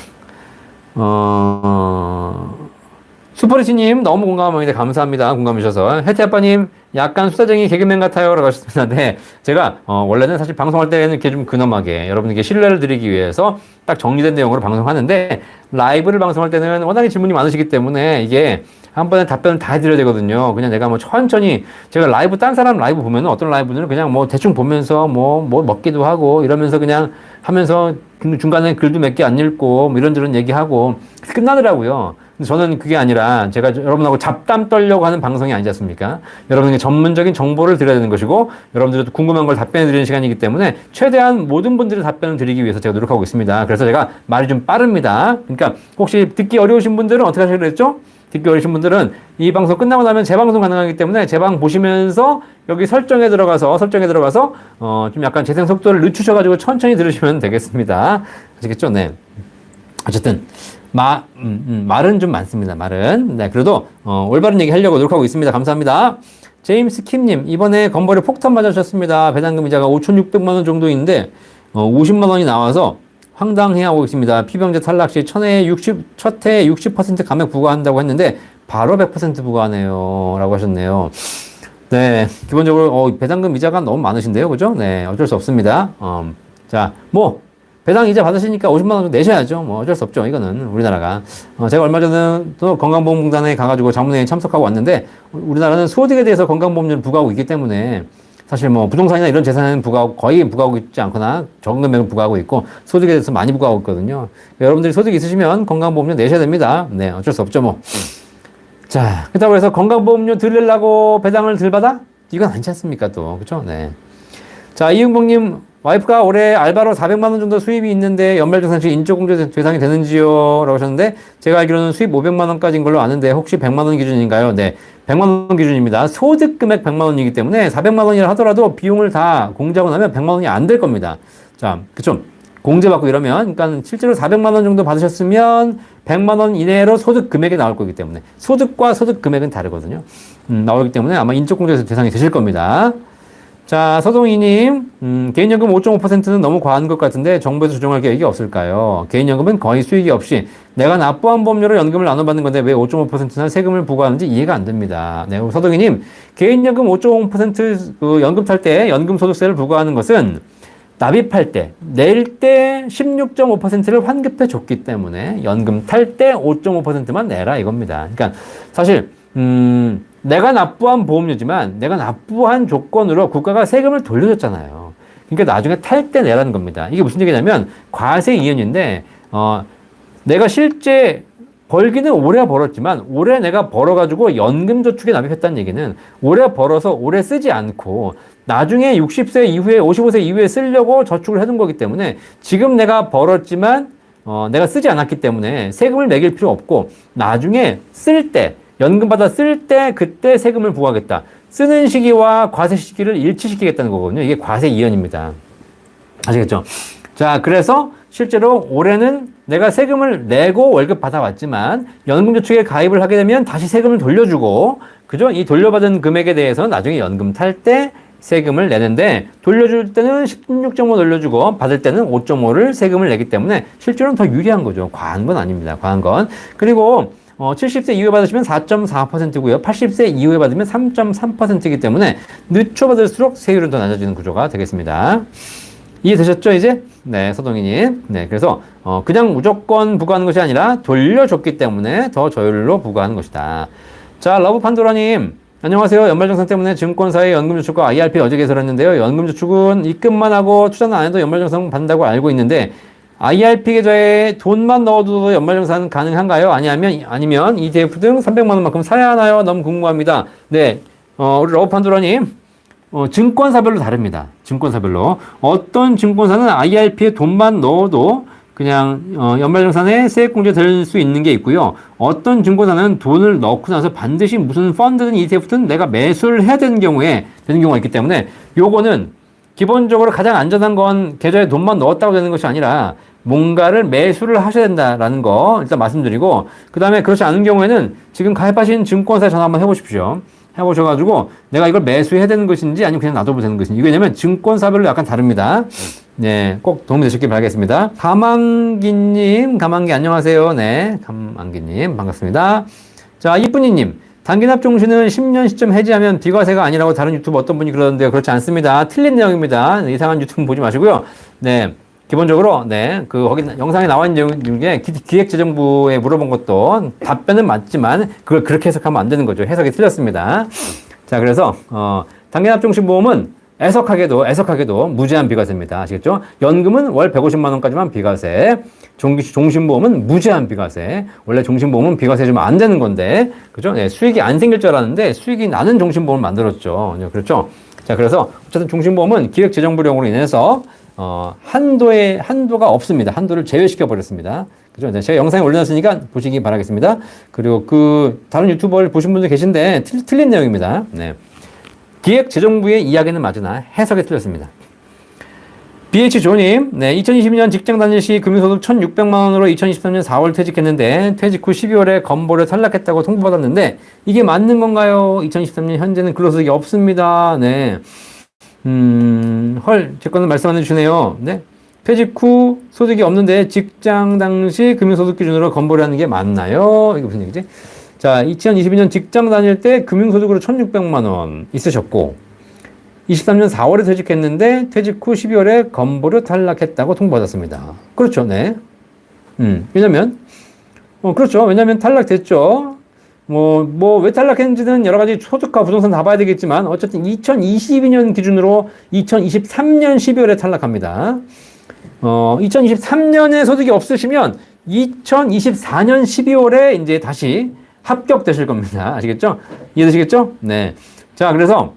슈퍼리치님 너무 공감합니다. 감사합니다. 공감해주셔서. 혜태아빠님 약간 수다쟁이 개그맨 같아요. 라고 하셨습니다. 네. 제가 원래는 사실 방송할 때는 이렇게 좀 근엄하게 여러분에게 신뢰를 드리기 위해서 딱 정리된 내용으로 방송하는데, 라이브를 방송할 때는 워낙에 질문이 많으시기 때문에 이게 한 번에 답변을 다 해드려야 되거든요. 그냥 내가 뭐 천천히, 제가 라이브, 딴 사람 라이브 보면은 어떤 라이브는 그냥 뭐 대충 보면서 뭐 먹기도 하고 이러면서 그냥 하면서 중간에 글도 몇 개 안 읽고 뭐 이런저런 얘기하고 끝나더라고요. 근데 저는 그게 아니라 제가 여러분하고 잡담 떨려고 하는 방송이 아니지 않습니까? 여러분에게 전문적인 정보를 드려야 되는 것이고, 여러분들도 궁금한 걸 답변해 드리는 시간이기 때문에 최대한 모든 분들의 답변을 드리기 위해서 제가 노력하고 있습니다. 그래서 제가 말이 좀 빠릅니다. 그러니까 혹시 듣기 어려우신 분들은 어떻게 하시기로 했죠? 듣기 어려우신 분들은 이 방송 끝나고 나면 재방송 가능하기 때문에 재방 보시면서 여기 설정에 들어가서 좀 약간 재생 속도를 늦추셔가지고 천천히 들으시면 되겠습니다. 아시겠죠? 네. 어쨌든 말은 좀 많습니다. 말은. 네, 그래도 올바른 얘기 하려고 노력하고 있습니다. 감사합니다. 제임스 킴님, 이번에 건물에 폭탄 맞으셨습니다. 배당금 이자가 5,600만 원 정도인데 50만 원이 나와서 황당해하고 있습니다. 피병자 탈락 시 첫해 60% 감액 부과한다고 했는데 바로 100% 부과하네요. 라고 하셨네요. 네, 기본적으로, 배당금 이자가 너무 많으신데요. 그죠? 네, 어쩔 수 없습니다. 자, 뭐, 배당 이자 받으시니까 50만 원 정도 내셔야죠. 뭐, 어쩔 수 없죠. 이거는, 우리나라가. 제가 얼마 전에 또 건강보험공단에 가가지고 자문회의에 참석하고 왔는데, 우리나라는 소득에 대해서 건강보험료를 부과하고 있기 때문에, 사실 뭐, 부동산이나 이런 재산은 거의 부과하고 있지 않거나, 적은 금액을 부과하고 있고, 소득에 대해서 많이 부과하고 있거든요. 여러분들이 소득이 있으시면 건강보험료 내셔야 됩니다. 네, 어쩔 수 없죠, 뭐. 자, 그렇다고 해서 건강보험료 덜 내려고 배당을 덜 받아? 이건 아니지 않습니까, 또. 그쵸? 네. 자, 이은봉님, 와이프가 올해 알바로 400만 원 정도 수입이 있는데 연말정산시 인적공제 대상이 되는지요? 라고 하셨는데, 제가 알기로는 수입 500만 원까지인 걸로 아는데, 혹시 100만 원 기준인가요? 네. 100만 원 기준입니다. 소득 금액 100만 원이기 때문에 400만 원이라 하더라도 비용을 다 공제하고 나면 100만 원이 안 될 겁니다. 자, 그쵸? 공제받고 이러면, 그러니까 실제로 400만 원 정도 받으셨으면 100만 원 이내로 소득 금액이 나올 거기 때문에 소득과 소득 금액은 다르거든요. 나오기 때문에 아마 인적공제에서 대상이 되실 겁니다. 자, 서동희님, 개인연금 5.5%는 너무 과한 것 같은데 정부에서 조정할 계획이 없을까요? 개인연금은 거의 수익이 없이 내가 납부한 보험료로 연금을 나눠받는 건데 왜 5.5%나 세금을 부과하는지 이해가 안 됩니다. 네, 서동희님, 개인연금 5.5% 연금 탈 때 연금소득세를 부과하는 것은 납입할 때, 낼 때 16.5%를 환급해 줬기 때문에 연금 탈 때 5.5%만 내라 이겁니다. 그러니까 사실 내가 납부한 보험료지만 내가 납부한 조건으로 국가가 세금을 돌려줬잖아요. 그러니까 나중에 탈 때 내라는 겁니다. 이게 무슨 얘기냐면 과세 이연인데 내가 실제 벌기는 오래 벌었지만 올해 내가 벌어가지고 연금저축에 납입했다는 얘기는 올해 벌어서 올해 쓰지 않고 나중에 60세 이후에 55세 이후에 쓰려고 저축을 해둔 거기 때문에 지금 내가 벌었지만 내가 쓰지 않았기 때문에 세금을 매길 필요 없고 나중에 쓸 때 연금 받아 쓸 때 그때 세금을 부과하겠다. 쓰는 시기와 과세 시기를 일치시키겠다는 거거든요. 이게 과세 이연입니다. 아시겠죠? 자, 그래서 실제로 올해는 내가 세금을 내고 월급 받아왔지만 연금저축에 가입을 하게 되면 다시 세금을 돌려주고, 그죠? 이 돌려받은 금액에 대해서는 나중에 연금 탈 때 세금을 내는데 돌려줄 때는 16.5 돌려주고 받을 때는 5.5를 세금을 내기 때문에 실제로는 더 유리한 거죠. 과한 건 아닙니다. 과한 건. 그리고 70세 이후에 받으시면 4.4%고요. 80세 이후에 받으면 3.3%이기 때문에 늦춰 받을수록 세율은 더 낮아지는 구조가 되겠습니다. 이해되셨죠, 이제? 네, 서동희님. 네, 그래서, 그냥 무조건 부과하는 것이 아니라 돌려줬기 때문에 더 저율로 부과하는 것이다. 자, 러브 판도라님. 안녕하세요. 연말정산 때문에 증권사의 연금저축과 IRP 어제 개설했는데요. 연금저축은 입금만 하고 투자는 안 해도 연말정산 받는다고 알고 있는데, IRP 계좌에 돈만 넣어도 연말정산 가능한가요? 아니면 ETF 등 300만 원만큼 사야 하나요? 너무 궁금합니다. 네, 우리 러브 판도라님. 증권사별로 다릅니다. 증권사별로. 어떤 증권사는 IRP에 돈만 넣어도 그냥 연말정산에 세액공제 될 수 있는 게 있고요. 어떤 증권사는 돈을 넣고 나서 반드시 무슨 펀드든 ETF든 내가 매수를 해야 되는 경우가 있기 때문에 요거는 기본적으로 가장 안전한 건 계좌에 돈만 넣었다고 되는 것이 아니라 뭔가를 매수를 하셔야 된다라는 거 일단 말씀드리고, 그 다음에 그렇지 않은 경우에는 지금 가입하신 증권사에 전화 한번 해보십시오. 해보셔가지고 내가 이걸 매수해야 되는 것인지 아니면 그냥 놔둬도 되는 것인지. 왜냐면 증권사별로 약간 다릅니다. 네, 꼭 도움이 되셨길 바라겠습니다. 가만기님, 안녕하세요. 네, 가만기님 반갑습니다. 자, 이쁜이님, 단기납종신은 10년 시점 해지하면 비과세가 아니라고 다른 유튜브 어떤 분이 그러는데요. 그렇지 않습니다. 틀린 내용입니다. 이상한 유튜브 보지 마시고요. 네. 기본적으로, 네, 거기 영상에 나와 있는 내용 중에 기획재정부에 물어본 것도 답변은 맞지만 그걸 그렇게 해석하면 안 되는 거죠. 해석이 틀렸습니다. 자, 그래서, 단기납종신보험은 애석하게도 무제한 비과세입니다. 아시겠죠? 연금은 월 150만 원까지만 비과세. 종신보험은 무제한 비과세. 원래 종신보험은 비과세 주면 안 되는 건데, 그죠? 네, 수익이 안 생길 줄 알았는데 수익이 나는 종신보험을 만들었죠. 네, 그렇죠? 자, 그래서 어쨌든 종신보험은 기획재정부령으로 인해서 한도가 없습니다. 한도를 제외시켜 버렸습니다. 그죠? 네, 제가 영상에 올려놨으니까 보시기 바라겠습니다. 그리고 다른 유튜버를 보신 분들 계신데 틀린 내용입니다. 네. 기획재정부의 이야기는 맞으나 해석이 틀렸습니다. BH조님, 네, 2022년 직장 다닐 시 금융소득 1,600만 원으로 2023년 4월 퇴직했는데 퇴직 후 12월에 건보료 탈락했다고 통보받았는데 이게 맞는 건가요? 2023년 현재는 근로소득이 없습니다. 네. 제 거는 말씀 안 해주시네요. 네. 퇴직 후 소득이 없는데 직장 당시 금융소득 기준으로 건보를 하는 게 맞나요? 이게 무슨 얘기지? 자, 2022년 직장 다닐 때 금융소득으로 1,600만 원 있으셨고, 23년 4월에 퇴직했는데 퇴직 후 12월에 건보료 탈락했다고 통보받았습니다. 그렇죠, 네. 왜냐면, 그렇죠. 왜냐면 탈락됐죠. 왜 탈락했는지는 여러 가지 소득과 부동산 다 봐야 되겠지만, 어쨌든 2022년 기준으로 2023년 12월에 탈락합니다. 2023년에 소득이 없으시면 2024년 12월에 이제 다시 합격되실 겁니다. 아시겠죠? 이해되시겠죠? 네. 자, 그래서,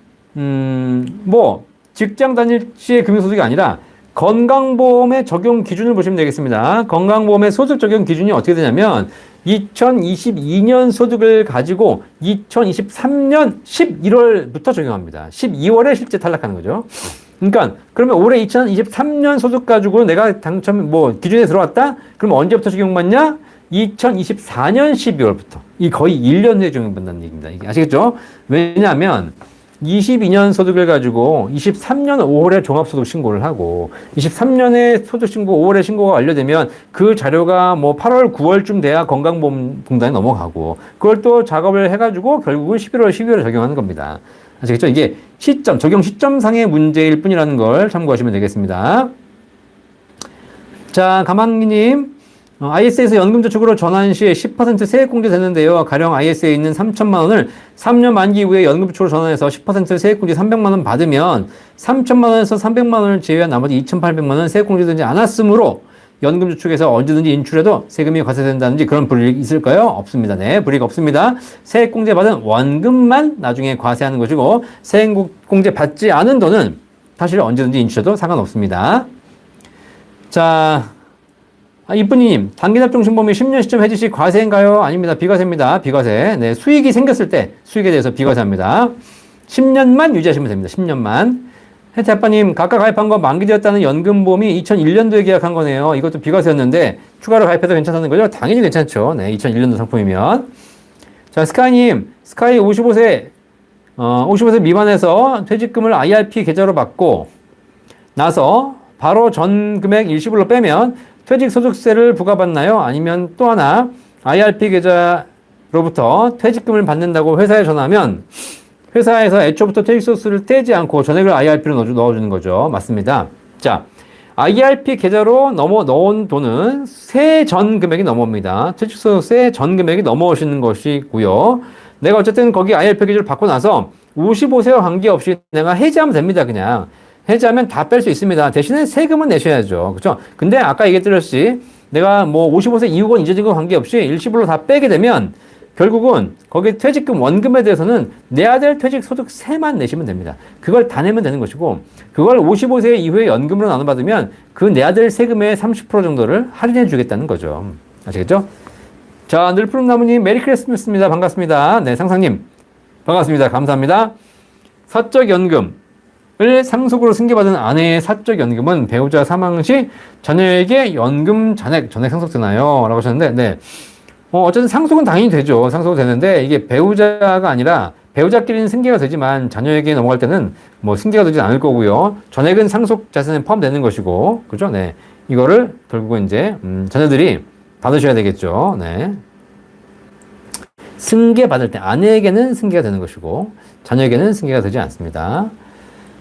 직장 다닐 시의 금융소득이 아니라 건강보험의 적용 기준을 보시면 되겠습니다. 건강보험의 소득 적용 기준이 어떻게 되냐면 2022년 소득을 가지고 2023년 11월부터 적용합니다. 12월에 실제 탈락하는 거죠. 그러니까 그러면 올해 2023년 소득 가지고 내가 당첨 기준에 들어왔다? 그럼 언제부터 적용받냐? 2024년 12월부터. 이 거의 1년 후에 적용받는다는 얘기입니다. 이게 아시겠죠? 왜냐하면 22년 소득을 가지고 23년 5월에 종합소득 신고를 하고 23년에 소득 신고 5월에 신고가 완료되면 그 자료가 8월 9월쯤 돼야 건강보험공단에 넘어가고 그걸 또 작업을 해가지고 결국은 11월 12월에 적용하는 겁니다. 아시겠죠? 이게 적용 시점상의 문제일 뿐이라는 걸 참고하시면 되겠습니다. 자, 가만기님. IS에서 연금저축으로 전환 시에 10% 세액공제 되는데요. 가령 IS에 있는 3천만 원을 3년 만기 이후에 연금저축으로 전환해서 10% 세액공제 300만 원 받으면 3천만 원에서 300만 원을 제외한 나머지 2,800만 원 세액공제 되지 않았으므로 연금저축에서 언제든지 인출해도 세금이 과세된다든지 그런 불이익이 있을까요? 없습니다. 네, 불이익 없습니다. 세액공제 받은 원금만 나중에 과세하는 것이고 세액공제 받지 않은 돈은 사실 언제든지 인출해도 상관없습니다. 자, 이쁜이님, 단기납종신보험이 10년 시점 해지 시 과세인가요? 아닙니다. 비과세입니다. 비과세. 네, 수익이 생겼을 때 수익에 대해서 비과세합니다. 10년만 유지하시면 됩니다. 10년만. 혜태아빠님, 각각 가입한 거 만기되었다는 연금보험이 2001년도에 계약한 거네요. 이것도 비과세였는데 추가로 가입해도 괜찮다는 거죠? 당연히 괜찮죠. 네, 2001년도 상품이면. 자, 스카이님, 스카이 55세 미만에서 퇴직금을 IRP 계좌로 받고 나서 바로 전 금액 일시불로 빼면 퇴직소득세를 부과받나요? 아니면 또 하나 IRP 계좌로부터 퇴직금을 받는다고 회사에 전하면 회사에서 애초부터 퇴직소득세를 떼지 않고 전액을 IRP로 넣어주는 거죠. 맞습니다. 자, IRP 계좌로 넣은 돈은 세전 금액이 넘어옵니다. 퇴직소득세 전 금액이 넘어오시는 것이고요. 내가 어쨌든 거기 IRP 계좌를 받고 나서 55세와 관계없이 내가 해지하면 됩니다. 그냥. 해지하면 다 뺄 수 있습니다. 대신에 세금은 내셔야죠. 그죠? 근데 아까 얘기했듯이 내가 55세 이후건 이전이건 관계없이 일시불로 다 빼게 되면 결국은 거기 퇴직금 원금에 대해서는 내야 될 퇴직소득세만 내시면 됩니다. 그걸 다 내면 되는 것이고 그걸 55세 이후에 연금으로 나눠받으면 그 내야 될 세금의 30% 정도를 할인해 주겠다는 거죠. 아시겠죠? 자, 늘푸른나무님 메리 크리스마스입니다. 반갑습니다. 네, 상상님 반갑습니다. 감사합니다. 사적연금 을 상속으로 승계받은 아내의 사적연금은 배우자 사망 시 자녀에게 연금 전액 상속되나요? 라고 하셨는데, 네. 어쨌든 상속은 당연히 되죠. 상속은 되는데, 이게 배우자가 아니라, 배우자끼리는 승계가 되지만, 자녀에게 넘어갈 때는 승계가 되지 않을 거고요. 전액은 상속 자산에 포함되는 것이고, 그죠? 네. 이거를 결국은 이제, 자녀들이 받으셔야 되겠죠. 네. 승계받을 때, 아내에게는 승계가 되는 것이고, 자녀에게는 승계가 되지 않습니다.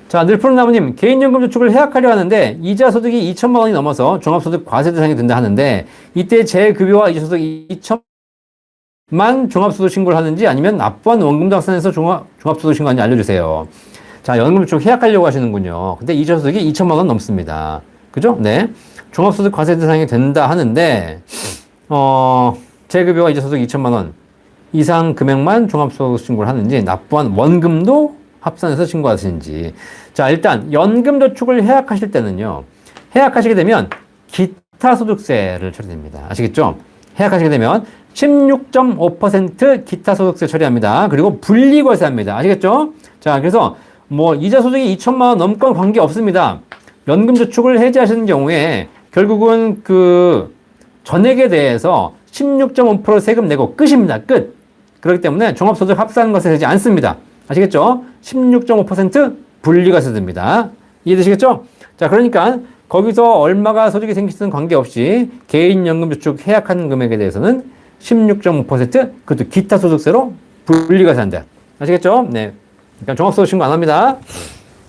자, 늘푸른나무님, 개인연금저축을 해약하려 하는데 이자 소득이 2천만 원이 넘어서 종합소득 과세 대상이 된다 하는데 이때 제 급여와 이자 소득 2천만 종합소득 신고를 하는지 아니면 납부한 원금도 합산해서 종합소득 신고하는지 알려주세요. 자, 연금저축 해약하려고 하시는군요. 근데 이자 소득이 2천만 원 넘습니다. 그죠? 네. 종합소득 과세 대상이 된다 하는데 제 급여와 이자 소득 2천만 원 이상 금액만 종합소득 신고를 하는지 납부한 원금도 합산해서 신고하시는지. 자, 일단 연금저축을 해약하실 때는요. 해약하시게 되면 기타 소득세를 처리됩니다. 아시겠죠? 해약하시게 되면 16.5% 기타 소득세 처리합니다. 그리고 분리과세합니다. 아시겠죠? 자, 그래서 이자 소득이 2천만 원 넘건 관계 없습니다. 연금저축을 해지하시는 경우에 결국은 그 전액에 대해서 16.5% 세금 내고 끝입니다. 끝. 그렇기 때문에 종합소득 합산 과세 되지 않습니다. 아시겠죠? 16.5% 분리과세 됩니다. 이해되시겠죠? 자, 그러니까 거기서 얼마가 소득이 생기든 관계없이 개인연금저축 해약하는 금액에 대해서는 16.5%, 그것도 기타 소득세로 분리가 된다. 아시겠죠? 네. 그러니까 종합소득 신고 안 합니다.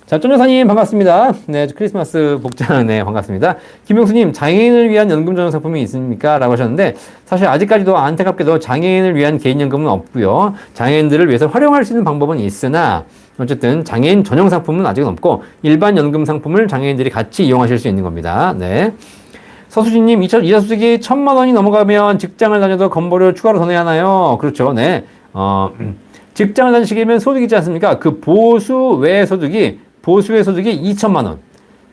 자, 쫀 여사님 반갑습니다. 네, 크리스마스 복장, 네, 반갑습니다. 김용수님, 장애인을 위한 연금 전용 상품이 있습니까? 라고 하셨는데, 사실 아직까지도 안타깝게도 장애인을 위한 개인연금은 없고요. 장애인들을 위해서 활용할 수 있는 방법은 있으나, 어쨌든 장애인 전용 상품은 아직은 없고, 일반 연금 상품을 장애인들이 같이 이용하실 수 있는 겁니다. 네. 서수진님, 이자소득이 1,000만 원이 넘어가면 직장을 다녀도 건보료 추가로 더 내야 하나요? 그렇죠. 네. 직장을 다니시면 소득이 있지 않습니까? 그 보수외 소득이 2천만 원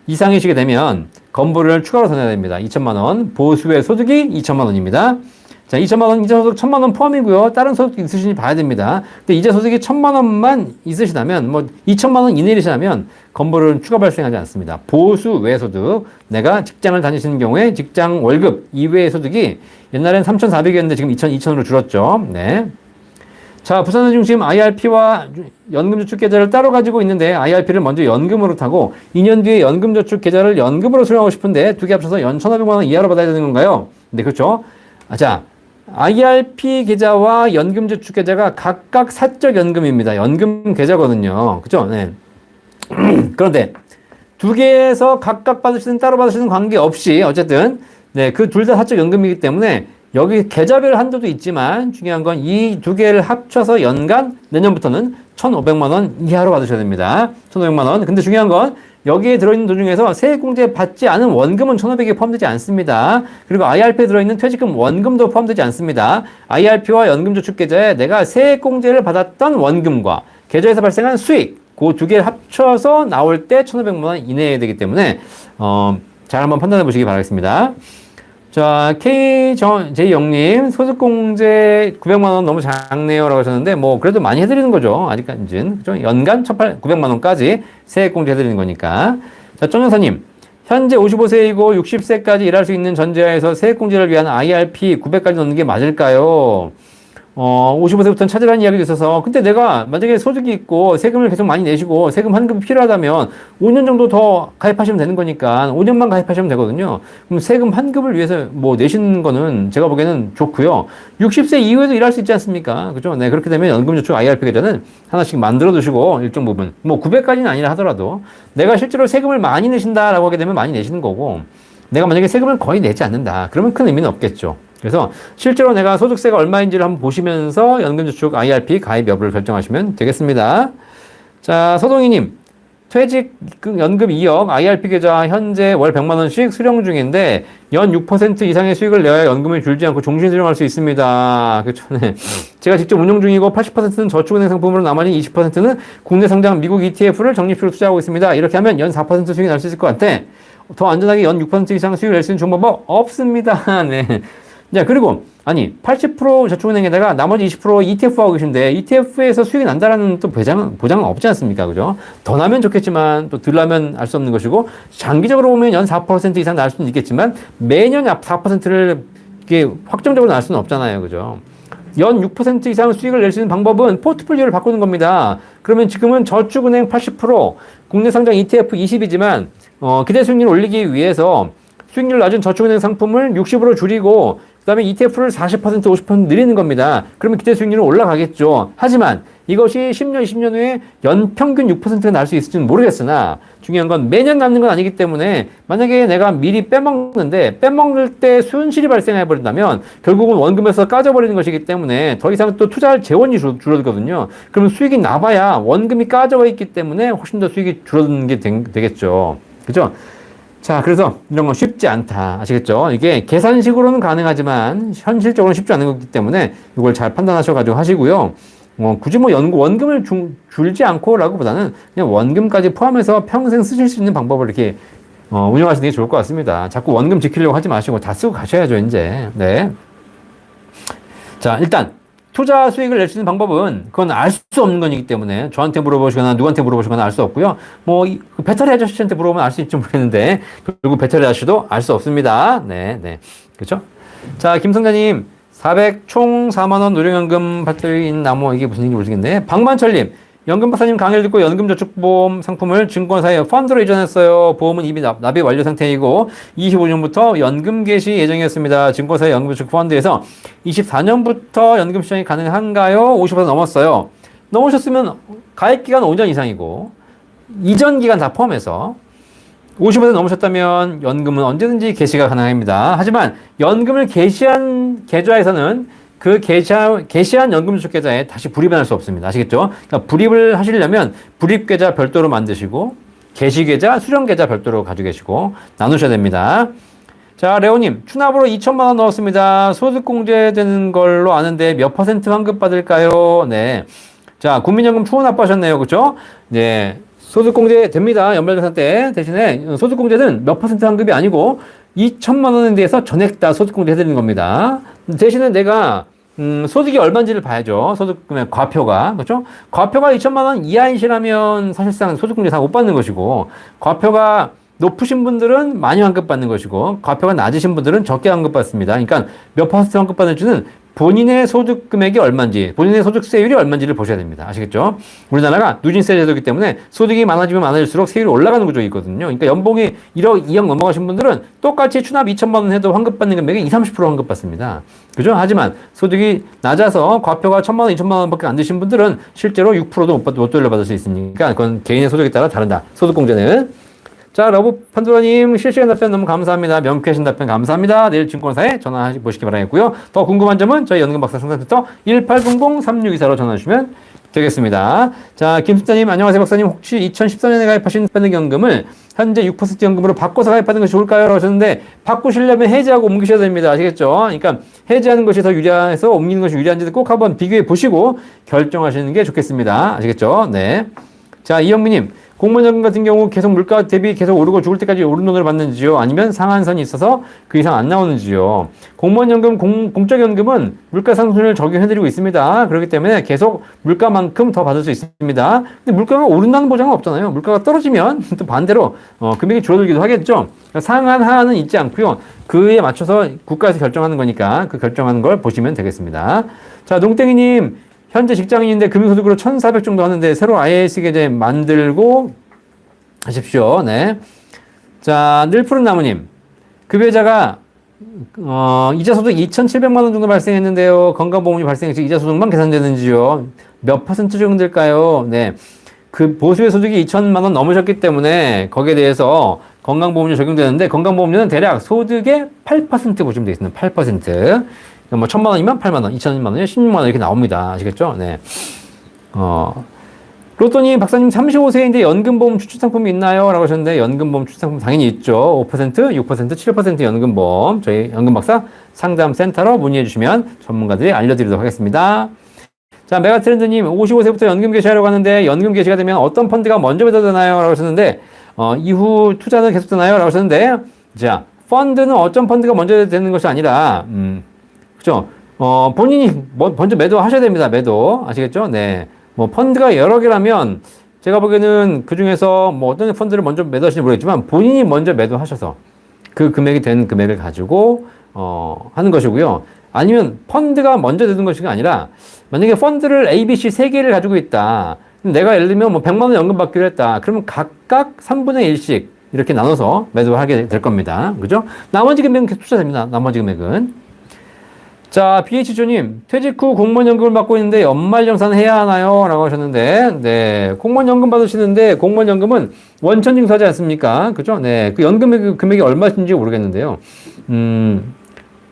이상이시게 되면 건보료를 추가로 더 내야 됩니다. 2천만 원. 보수외 소득이 2천만 원입니다. 자, 2천만 원, 이자 소득 1,000만 원 포함이고요. 다른 소득 있으시니 봐야 됩니다. 근데 이자 소득이 1,000만 원만 있으시다면, 뭐 2천만 원 이내이시다면 건보료는 추가 발생하지 않습니다. 보수외 소득, 내가 직장을 다니시는 경우에 직장 월급 이외의 소득이 옛날엔 3,400이었는데 지금 2,000으로 줄었죠. 네. 자, 부산의 중심 IRP와 연금저축계좌를 따로 가지고 있는데 IRP를 먼저 연금으로 타고 2년 뒤에 연금저축계좌를 연금으로 수령하고 싶은데 두 개 합쳐서 연 1,500만 원 이하로 받아야 되는 건가요? 네, 그렇죠. 자, IRP 계좌와 연금저축계좌가 각각 사적 연금입니다. 연금 계좌거든요. 그렇죠? 네. 그런데 두 개에서 각각 받으시든 따로 받으시든 관계없이 어쨌든 네, 그 둘 다 사적 연금이기 때문에 여기 계좌별 한도도 있지만 중요한 건 이 두 개를 합쳐서 연간 내년부터는 1,500만 원 이하로 받으셔야 됩니다. 1,500만 원. 근데 중요한 건 여기에 들어있는 도중에서 세액공제 받지 않은 원금은 1,500에 포함되지 않습니다. 그리고 IRP에 들어있는 퇴직금 원금도 포함되지 않습니다. IRP와 연금저축계좌에 내가 세액공제를 받았던 원금과 계좌에서 발생한 수익 그 두 개를 합쳐서 나올 때 1,500만 원 이내에 되기 때문에 잘 한번 판단해 보시기 바라겠습니다. 자, KJ 영님, 소득공제 900만 원 너무 작네요. 라고 하셨는데, 뭐, 그래도 많이 해드리는 거죠. 아직까지는. 그죠? 연간 900만 원까지 세액공제 해드리는 거니까. 자, 쫀여사님, 현재 55세이고 60세까지 일할 수 있는 전제하에서 세액공제를 위한 IRP 900까지 넣는 게 맞을까요? 55세부터는 찾으라는 이야기도 있어서, 근데 내가 만약에 소득이 있고 세금을 계속 많이 내시고 세금 환급이 필요하다면 5년 정도 더 가입하시면 되는 거니까 5년만 가입하시면 되거든요. 그럼 세금 환급을 위해서 뭐 내시는 거는 제가 보기에는 좋고요. 60세 이후에도 일할 수 있지 않습니까? 그죠? 네, 그렇게 되면 연금저축 IRP 계좌는 하나씩 만들어 두시고 일정 부분, 뭐 900까지는 아니라 하더라도 내가 실제로 세금을 많이 내신다라고 하게 되면 많이 내시는 거고 내가 만약에 세금을 거의 내지 않는다. 그러면 큰 의미는 없겠죠. 그래서 실제로 내가 소득세가 얼마인지를 한번 보시면서 연금저축 IRP 가입 여부를 결정하시면 되겠습니다. 자, 서동희님, 퇴직연금 2억 IRP 계좌 현재 월 100만 원씩 수령 중인데 연 6% 이상의 수익을 내야 연금을 줄지 않고 종신 수령할 수 있습니다. 그렇죠. 네. 제가 직접 운용 중이고 80%는 저축은행 상품으로 나머지 20%는 국내 상장 미국 ETF를 적립식으로 투자하고 있습니다. 이렇게 하면 연 4% 수익이 날 수 있을 것 같아. 더 안전하게 연 6% 이상 수익을 낼 수 있는 좋은 방법 없습니다. 네. 자, 그리고, 80% 저축은행에다가 나머지 20% ETF 하고 계신데, ETF에서 수익이 난다라는 또 보장은 없지 않습니까? 그죠? 더 나면 좋겠지만, 또 덜 나면 알 수 없는 것이고, 장기적으로 보면 연 4% 이상 날 수는 있겠지만, 매년 4%를 이게 확정적으로 날 수는 없잖아요. 그죠? 연 6% 이상 수익을 낼 수 있는 방법은 포트폴리오를 바꾸는 겁니다. 그러면 지금은 저축은행 80%, 국내 상장 ETF 20이지만, 기대 수익률을 올리기 위해서 수익률 낮은 저축은행 상품을 60으로 줄이고 그 다음에 ETF를 40%, 50% 늘리는 겁니다. 그러면 기대 수익률은 올라가겠죠. 하지만 이것이 10년, 20년 후에 연평균 6%가 날 수 있을지는 모르겠으나 중요한 건 매년 남는 건 아니기 때문에 만약에 내가 미리 빼먹는데 빼먹을 때 손실이 발생해버린다면 결국은 원금에서 까져버리는 것이기 때문에 더 이상 또 투자할 재원이 줄어들거든요. 그러면 수익이 나봐야 원금이 까져 있기 때문에 훨씬 더 수익이 줄어드는 게 되겠죠. 그죠? 자, 그래서 이런 건 쉽지 않다. 아시겠죠? 이게 계산식으로는 가능하지만 현실적으로는 쉽지 않은 거기 때문에 이걸 잘 판단하셔가지고 하시고요. 굳이 뭐 원금을 줄지 않고라고 보다는 그냥 원금까지 포함해서 평생 쓰실 수 있는 방법을 이렇게 운영하시는 게 좋을 것 같습니다. 자꾸 원금 지키려고 하지 마시고 다 쓰고 가셔야죠, 이제. 네. 자, 일단 투자 수익을 낼 수 있는 방법은 그건 알 수 없는 거기 때문에 저한테 물어보시거나 누구한테 물어보시거나 알 수 없고요. 뭐 배터리 아저씨한테 물어보면 알 수 있을지 모르겠는데 결국 배터리 아저씨도 알 수 없습니다. 네, 네, 그렇죠? 자, 김성자님 400 총 4만 원 노령연금 받들인 나무 이게 무슨 얘기인지 모르겠네. 박만철님 연금 박사님 강의를 듣고 연금저축보험 상품을 증권사에 펀드로 이전했어요. 보험은 이미 납입 완료 상태이고 25년부터 연금 개시 예정이었습니다. 증권사의 연금저축 펀드에서 24년부터 연금 시장이 가능한가요? 50% 넘었어요. 넘으셨으면 가입 기간 5년 이상이고 이전 기간 다 포함해서 50% 넘으셨다면 연금은 언제든지 개시가 가능합니다. 하지만 연금을 개시한 계좌에서는 그 개시한 연금저축 계좌에 다시 불입할 수 없습니다. 아시겠죠? 그러니까 불입을 하시려면 불입 계좌 별도로 만드시고 개시 계좌, 수령 계좌 별도로 가지고 계시고 나누셔야 됩니다. 자, 레오님, 추납으로 2천만 원 넣었습니다. 소득공제되는 걸로 아는데 몇 퍼센트 환급 받을까요? 네. 자, 국민연금 추후 납부하셨네요. 그렇죠? 네. 소득공제 됩니다. 연말정산 때. 대신에 소득공제는 몇 퍼센트 환급이 아니고 2천만 원에 대해서 전액 다 소득공제 해드리는 겁니다. 대신에 내가 소득이 얼마인지를 봐야죠. 소득금의 과표가. 그렇죠? 과표가 2천만 원 이하이시라면 사실상 소득공제 다 못 받는 것이고, 과표가 높으신 분들은 많이 환급 받는 것이고, 과표가 낮으신 분들은 적게 환급 받습니다. 그러니까 몇 퍼센트 환급 받을지는 본인의 소득 금액이 얼마인지, 본인의 소득세율이 얼마인지를 보셔야 됩니다. 아시겠죠? 우리나라가 누진세 제도이기 때문에 소득이 많아지면 많아질수록 세율이 올라가는 구조가 있거든요. 그러니까 연봉이 1억, 2억 넘어가신 분들은 똑같이 추납 2천만 원 해도 환급받는 금액이 20, 30% 환급받습니다. 그죠? 하지만 소득이 낮아서 과표가 1천만 원, 2천만 원밖에 안 되신 분들은 실제로 6%도 못 돌려받을 수 있으니까 그건 개인의 소득에 따라 다른다. 소득공제는. 자, 러브 판도라님 실시간 답변 너무 감사합니다. 명쾌하신 답변 감사합니다. 내일 증권사에 전화 보시기 바라겠고요. 더 궁금한 점은 저희 연금박사 상담센터 1800-3624로 전화 주시면 되겠습니다. 자, 김순자님 안녕하세요. 박사님 혹시 2014년에 가입하신 연금을 현재 6% 연금으로 바꿔서 가입하는 것이 좋을까요? 라고 하셨는데 바꾸시려면 해지하고 옮기셔야 됩니다. 아시겠죠? 그러니까 해지하는 것이 더 유리해서 옮기는 것이 유리한지 꼭 한번 비교해 보시고 결정하시는 게 좋겠습니다. 아시겠죠? 네. 자, 이영미님. 공무원연금 같은 경우 계속 물가 대비 계속 오르고 죽을 때까지 오른 돈을 받는지요? 아니면 상한선이 있어서 그 이상 안 나오는지요? 공무원연금, 공적연금은 물가 상승률을 적용해드리고 있습니다. 그렇기 때문에 계속 물가만큼 더 받을 수 있습니다. 근데 물가가 오른다는 보장은 없잖아요. 물가가 떨어지면 또 반대로 금액이 줄어들기도 하겠죠. 상한, 하한은 있지 않고요. 그에 맞춰서 국가에서 결정하는 거니까 그 결정하는 걸 보시면 되겠습니다. 자, 농땡이님. 현재 직장인인데 금융소득으로 1,400 정도 하는데 새로 IAS 계좌 만들고 하십시오. 네. 자, 늘 푸른 나무님. 급여자가 이자소득 2,700만 원 정도 발생했는데요. 건강보험이 발생해서 이자소득만 계산되는지요? 몇 퍼센트 정도일까요? 네. 그 보수의 소득이 2천만 원 넘으셨기 때문에 거기에 대해서 건강보험료 적용되는데 건강보험료는 대략 소득의 8% 보시면 되겠습니다. 8%. 뭐 1,000만 원이면 8만 원, 2,000만 원이면 16만 원 이렇게 나옵니다. 아시겠죠? 네. 로또님, 박사님 35세인데 연금보험 추천 상품이 있나요? 라고 하셨는데 연금보험 추천 상품 당연히 있죠. 5%, 6%, 7% 연금보험 저희 연금박사 상담센터로 문의해 주시면 전문가들이 알려드리도록 하겠습니다. 자, 메가트렌드님 55세부터 연금 개시하려고 하는데 연금 개시가 되면 어떤 펀드가 먼저 매도되나요? 라고 하셨는데 이후 투자는 계속되나요? 라고 하셨는데 자, 펀드는 어떤 펀드가 먼저 되는 것이 아니라 그죠? 본인이 먼저 매도하셔야 됩니다. 매도. 아시겠죠? 네. 뭐, 펀드가 여러 개라면, 제가 보기에는 그 중에서 뭐 어떤 펀드를 먼저 매도하시는지 모르겠지만, 본인이 먼저 매도하셔서 그 금액이 된 금액을 가지고, 하는 것이고요. 아니면 펀드가 먼저 되는 것이 아니라, 만약에 펀드를 A, B, C 세 개를 가지고 있다. 내가 예를 들면 뭐 100만 원 연금 받기로 했다. 그러면 각각 3분의 1씩 이렇게 나눠서 매도하게 될 겁니다. 그죠? 나머지 금액은 계속 투자됩니다. 나머지 금액은. 자, BH조님, 퇴직 후 공무원연금을 받고 있는데 연말정산 해야 하나요? 라고 하셨는데, 네, 공무원연금 받으시는데 공무원연금은 원천징수하지 않습니까? 그죠? 네, 그 연금 금액이 얼마인지 모르겠는데요.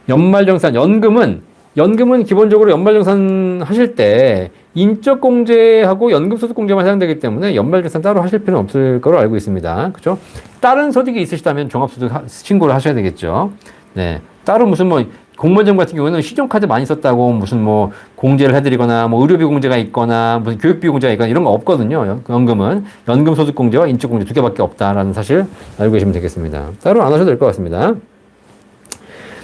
연말정산, 연금은 기본적으로 연말정산 하실 때 인적공제하고 연금소득공제만 해당되기 때문에 연말정산 따로 하실 필요는 없을 거로 알고 있습니다. 그죠? 다른 소득이 있으시다면 종합소득 신고를 하셔야 되겠죠. 네, 따로 무슨 뭐 공무원연금 같은 경우는 신용카드 많이 썼다고 무슨 뭐 공제를 해드리거나 뭐 의료비 공제가 있거나 무슨 교육비 공제가 있거나 이런 거 없거든요. 연금은 연금소득공제와 인적공제 두 개밖에 없다라는 사실 알고 계시면 되겠습니다. 따로 안 하셔도 될 것 같습니다.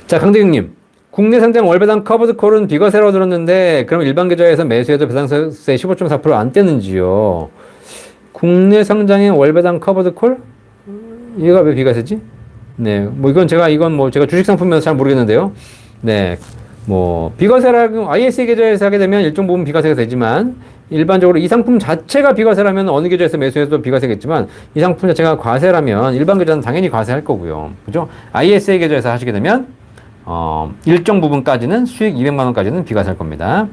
자, 강대경님, 국내 상장 월배당 커버드콜은 비과세라고 들었는데 그럼 일반 계좌에서 매수해도 배당세 15.4%안 떼는지요? 국내 상장의 월배당 커버드콜? 얘가 왜 비과세지? 네, 뭐 이건 제가 주식 상품이라서 잘 모르겠는데요. 네, 뭐 비과세라고 IS 계좌에서 하게 되면 일정 부분 비과세가 되지만 일반적으로 이 상품 자체가 비과세라면 어느 계좌에서 매수해도 비과세겠지만 이 상품 자체가 과세라면 일반 계좌는 당연히 과세할 거고요. 그죠? ISA 계좌에서 하시게 되면 일정 부분까지는 수익 200만 원까지는 비과세할 겁니다.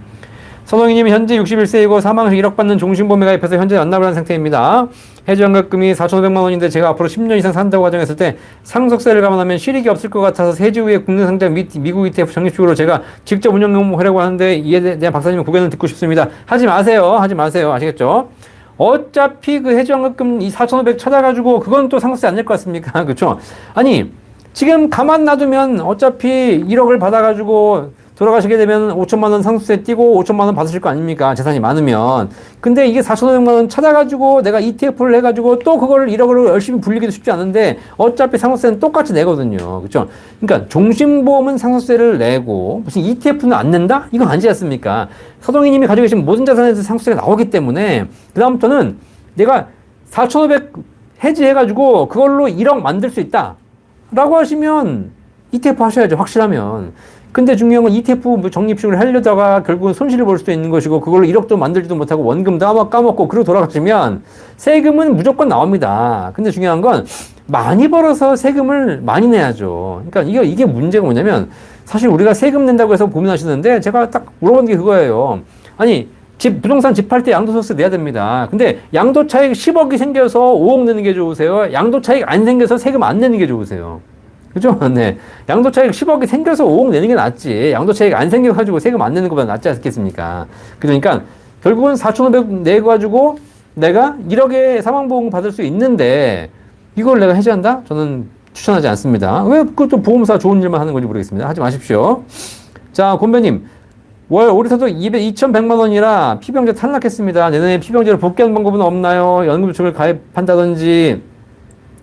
선홍이님 현재 61세이고 사망시 1억 받는 종신보험에 가입해서 현재 연납을 한 상태입니다. 해지환급금이 4,500만 원인데 제가 앞으로 10년 이상 산다고 가정했을 때 상속세를 감안하면 실익이 없을 것 같아서 해지 후에 국내상장 및 미국 ETF 적립식으로 제가 직접 운영하려고 하는데 이에 대한 박사님의 고견을 듣고 싶습니다. 하지 마세요. 하지 마세요. 아시겠죠? 어차피 그 해지환급금 이 4,500 찾아가지고 그건 또 상속세 안 낼 것 같습니까? 그렇죠? 아니 지금 가만 놔두면 어차피 1억을 받아가지고 돌아가시게 되면 5천만 원 상속세 띄고 5천만 원 받으실 거 아닙니까? 재산이 많으면. 근데 이게 4,500만 원 찾아가지고 내가 ETF를 해가지고 또 그걸 1억을 열심히 불리기도 쉽지 않은데 어차피 상속세는 똑같이 내거든요. 그렇죠? 그러니까 종신보험은 상속세를 내고 무슨 ETF는 안 낸다? 이건 아니지 않습니까? 서동희님이 가지고 계신 모든 자산에서 상속세가 나오기 때문에 그다음부터는 내가 4,500 해지해가지고 그걸로 1억 만들 수 있다. 라고 하시면 ETF 하셔야죠. 확실하면. 근데 중요한 건 ETF 적립식을 하려다가 결국은 손실을 볼 수도 있는 것이고 그걸로 1억도 만들지도 못하고 원금 다 까먹고 그러고 돌아가시면 세금은 무조건 나옵니다. 근데 중요한 건 많이 벌어서 세금을 많이 내야죠. 그러니까 이게 문제가 뭐냐면 사실 우리가 세금 낸다고 해서 고민하시는데 제가 딱 물어본 게 그거예요. 아니 부동산 집 팔 때 양도소득세 내야 됩니다. 근데 양도차익 10억이 생겨서 5억 내는 게 좋으세요? 양도차익 안 생겨서 세금 안 내는 게 좋으세요? 그죠? 네. 양도차익 10억이 생겨서 5억 내는 게 낫지. 양도차익 안 생겨가지고 세금 안 내는 것보다 낫지 않겠습니까? 그러니까 결국은 4,500 내가지고 내가 1억의 사망보험 받을 수 있는데 이걸 내가 해지한다? 저는 추천하지 않습니다. 왜 그것도 보험사 좋은 일만 하는 건지 모르겠습니다. 하지 마십시오. 자, 곤배님. 올해 소득 2,100만 원이라 피병제 탈락했습니다. 내년에 피병제를 복귀하는 방법은 없나요? 연금저축을 가입한다든지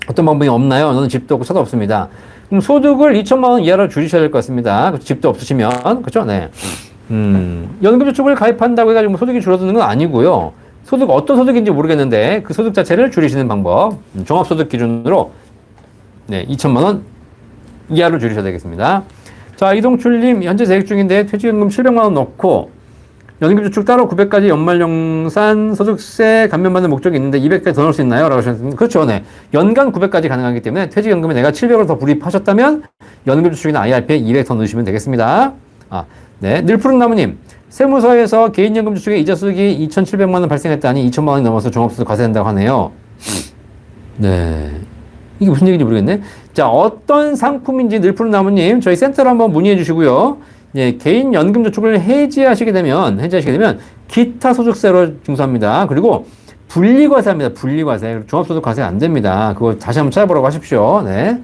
어떤 방법이 없나요? 저는 집도 없고 차도 없습니다. 그럼 소득을 2천만 원 이하로 줄이셔야 될 것 같습니다. 집도 없으시면. 그렇죠? 네. 연금저축을 가입한다고 해가지고 소득이 줄어드는 건 아니고요. 소득, 어떤 소득인지 모르겠는데 그 소득 자체를 줄이시는 방법. 종합소득 기준으로 네, 2천만 원 이하로 줄이셔야 되겠습니다. 자, 이동출님 현재 재직 중인데 퇴직연금 700만 원 넣고 연금저축 따로 900까지 연말정산 소득세 감면받는 목적이 있는데 200까지 더 넣을 수 있나요? 라고 하셨는데 그렇죠. 네. 연간 900까지 가능하기 때문에 퇴직연금에 내가 700을 더 불입하셨다면 연금저축이나 IRP에 200 더 넣으시면 되겠습니다. 네. 늘푸른나무님 세무서에서 개인연금저축에 이자소득이 2,700만 원 발생했다니 2천만 원이 넘어서 종합소득 과세된다고 하네요. 네. 이게 무슨 얘기인지 모르겠네. 자, 어떤 상품인지 늘푸른나무님 저희 센터로 한번 문의해 주시고요. 예, 개인 연금 저축을 해지하시게 되면 기타 소득세로 징수합니다. 그리고 분리과세합니다. 분리과세. 종합소득 과세 안 됩니다. 그거 다시 한번 찾아보라고 하십시오. 네.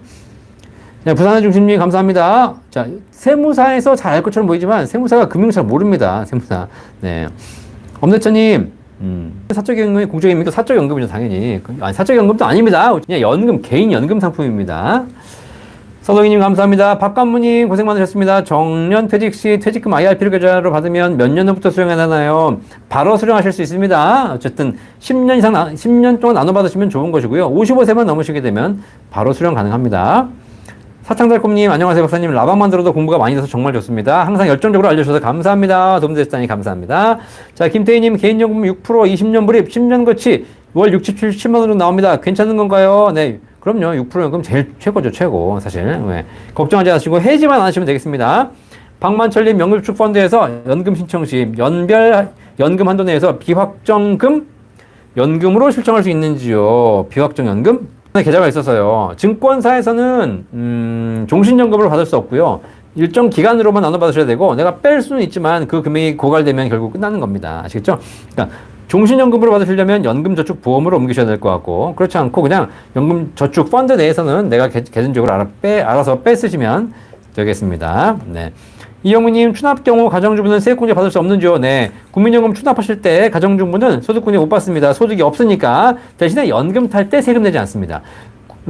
네, 부산의 중심님 감사합니다. 자, 세무사에서 잘 알 것처럼 보이지만 세무사가 금융 잘 모릅니다. 세무사. 네. 엄대천님, 사적연금이 공적입니까? 사적연금이죠, 당연히. 아니, 사적연금도 아닙니다. 그냥 연금, 개인 연금 상품입니다. 서동희님 감사합니다. 박관무님 고생 많으셨습니다. 정년 퇴직 시 퇴직금 IRP를 계좌로 받으면 몇 년 후부터 수령해야 하나요? 바로 수령하실 수 있습니다. 어쨌든 10년 동안 나눠 받으시면 좋은 것이고요. 55세만 넘으시게 되면 바로 수령 가능합니다. 사탕달콤님 안녕하세요 박사님. 라방만 들어도 공부가 많이 돼서 정말 좋습니다. 항상 열정적으로 알려주셔서 감사합니다. 도움되셨다니 감사합니다. 자, 김태희님 개인연금 6% 20년 불입 10년 거치 월 67만 원으로 나옵니다. 괜찮은 건가요? 네. 그럼요. 6% 연금 제일 최고죠. 최고. 사실. 네. 걱정하지 마시고 해지만 안 하시면 되겠습니다. 박만철님 연금저축 펀드에서 연금 신청 시 연별 연금 한도 내에서 비확정금 연금으로 실청할 수 있는지요? 비확정 연금? 계좌가 있어서요. 증권사에서는 종신연금으로 받을 수 없고요. 일정 기간으로만 나눠 받으셔야 되고 내가 뺄 수는 있지만 그 금액이 고갈되면 결국 끝나는 겁니다. 아시겠죠? 그러니까 종신연금으로 받으시려면 연금저축보험으로 옮기셔야 될 것 같고 그렇지 않고 그냥 연금저축 펀드 내에서는 내가 개인적으로 알아서 빼쓰시면 되겠습니다. 네. 이영무님 추납 경우 가정주부는 세액공제 받을 수 없는지요? 네. 국민연금 추납하실 때 가정주부는 소득공제 못 받습니다. 소득이 없으니까 대신에 연금 탈 때 세금 내지 않습니다.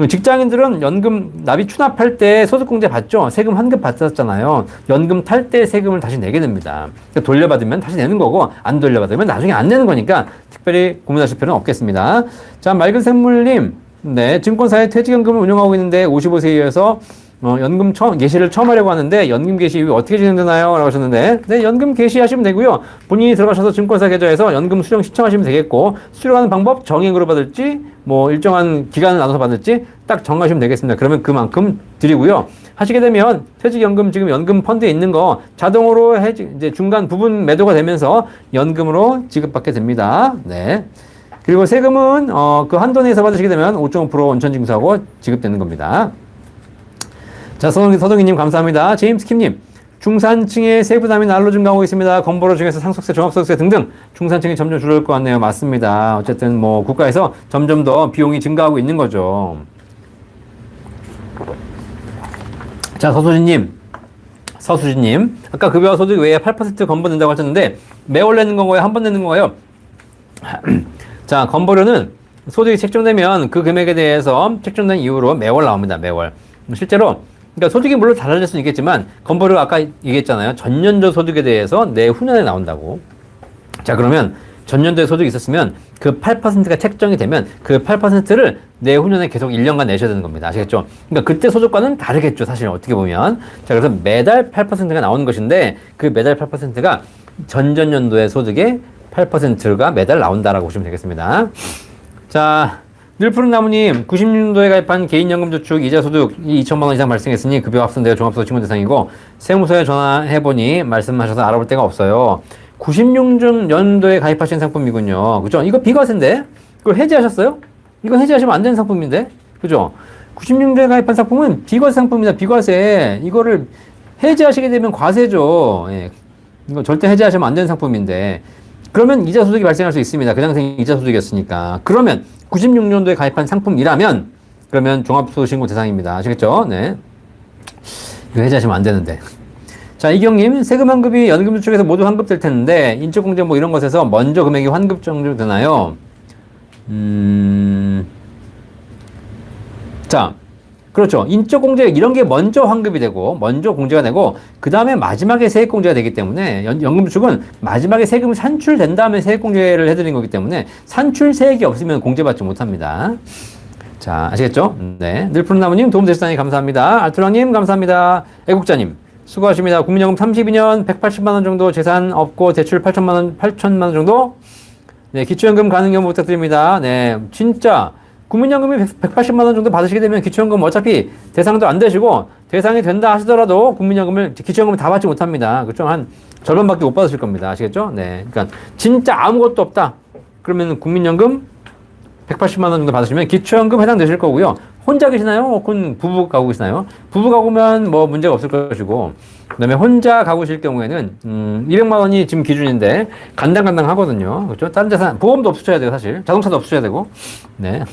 직장인들은 연금 납입 추납할 때 소득공제 받죠? 세금 환급 받았잖아요. 연금 탈 때 세금을 다시 내게 됩니다. 그러니까 돌려받으면 다시 내는 거고 안 돌려받으면 나중에 안 내는 거니까 특별히 고민하실 필요는 없겠습니다. 자, 맑은 샘물님 네, 증권사에 퇴직연금을 운영하고 있는데 55세 이어서 연금 개시를 처음 하려고 하는데 연금 개시 어떻게 진행되나요? 라고 하셨는데 네, 연금 개시하시면 되고요. 본인이 들어가셔서 증권사 계좌에서 연금 수령 신청하시면 되겠고 수령하는 방법 정액으로 받을지 뭐 일정한 기간을 나눠서 받을지 딱 정하시면 되겠습니다. 그러면 그만큼 드리고요. 하시게 되면 퇴직연금 지금 연금 펀드에 있는 거 자동으로 이제 중간 부분 매도가 되면서 연금으로 지급받게 됩니다. 네. 그리고 세금은 그 한도 내에서 받으시게 되면 5.5% 원천징수하고 지급되는 겁니다. 자, 서동희님 감사합니다. 제임스킴님, 중산층의 세부담이 날로 증가하고 있습니다. 건보료 중에서 상속세, 종합소득세 등등 중산층이 점점 줄어들 것 같네요. 맞습니다. 어쨌든 뭐 국가에서 점점 더 비용이 증가하고 있는 거죠. 자, 서수진님, 아까 급여와 소득 외에 8% 건보 낸다고 하셨는데 매월 내는 건가요? 한 번 내는 건가요? 자, 건보료는 소득이 책정되면 그 금액에 대해서 책정된 이후로 매월 나옵니다. 매월. 실제로 그러니까 소득이 물론 달라질 수는 있겠지만 건보료가 아까 얘기했잖아요. 전년도 소득에 대해서 내후년에 나온다고. 자, 그러면 전년도에 소득이 있었으면 그 8%가 책정이 되면 그 8%를 내후년에 계속 1년간 내셔야 되는 겁니다. 아시겠죠? 그러니까 그때 소득과는 다르겠죠. 사실 어떻게 보면. 자, 그래서 매달 8%가 나오는 것인데 그 매달 8%가 전전년도의 소득의 8%가 매달 나온다라고 보시면 되겠습니다. 자, 늘푸른 나무님, 90년도에 가입한 개인연금저축 이자소득이 2천만 원 이상 발생했으니 급여 합산되어 종합소득 신고 대상이고 세무서에 전화해보니 말씀하셔서 알아볼 데가 없어요. 96년도에 가입하신 상품이군요. 그죠? 이거 비과세인데? 이걸 해지하셨어요? 이건 해지하시면 안 되는 상품인데? 그죠? 96년도에 가입한 상품은 비과세 상품입니다. 비과세. 이거를 해지하시게 되면 과세죠. 예. 이거 절대 해지하시면 안 되는 상품인데. 그러면 이자소득이 발생할 수 있습니다. 그 당시 이자소득이었으니까. 그러면 96년도에 가입한 상품이라면 그러면 종합소득신고 대상입니다. 아시겠죠? 네. 이거 해지하시면 안 되는데. 자, 이경님, 세금 환급이 연금 저축에서 모두 환급될 텐데 인적공제 뭐 이런 것에서 먼저 금액이 환급 정도 되나요? 자, 그렇죠. 인적공제 이런 게 먼저 환급이 되고 먼저 공제가 되고 그 다음에 마지막에 세액공제가 되기 때문에 연금저축은 마지막에 세금이 산출된 다음에 세액공제를 해드린 거기 때문에 산출 세액이 없으면 공제받지 못합니다. 자, 아시겠죠? 네. 늘푸른나무님 도움되셨다니 감사합니다. 알토랑님 감사합니다. 애국자님 수고하십니다. 국민연금 32년 180만 원 정도 재산 없고 대출 8천만 원 정도. 네, 기초연금 가능 경우 부탁드립니다. 네, 진짜 국민연금이 180만 원 정도 받으시게 되면 기초연금 어차피 대상도 안 되시고 대상이 된다 하시더라도 기초연금을 다 받지 못합니다. 그렇죠? 한 절반밖에 못 받으실 겁니다. 아시겠죠? 네, 그러니까 진짜 아무것도 없다. 그러면 국민연금 180만 원 정도 받으시면 기초연금 해당되실 거고요. 혼자 계시나요? 혹은 부부 가구 계시나요? 부부 가구면 뭐 문제가 없을 것이고 그 다음에 혼자 가구실 경우에는 200만 원이 지금 기준인데 간당간당 하거든요. 그렇죠? 다른 자산 보험도 없으셔야 돼요. 사실 자동차도 없으셔야 되고. 네.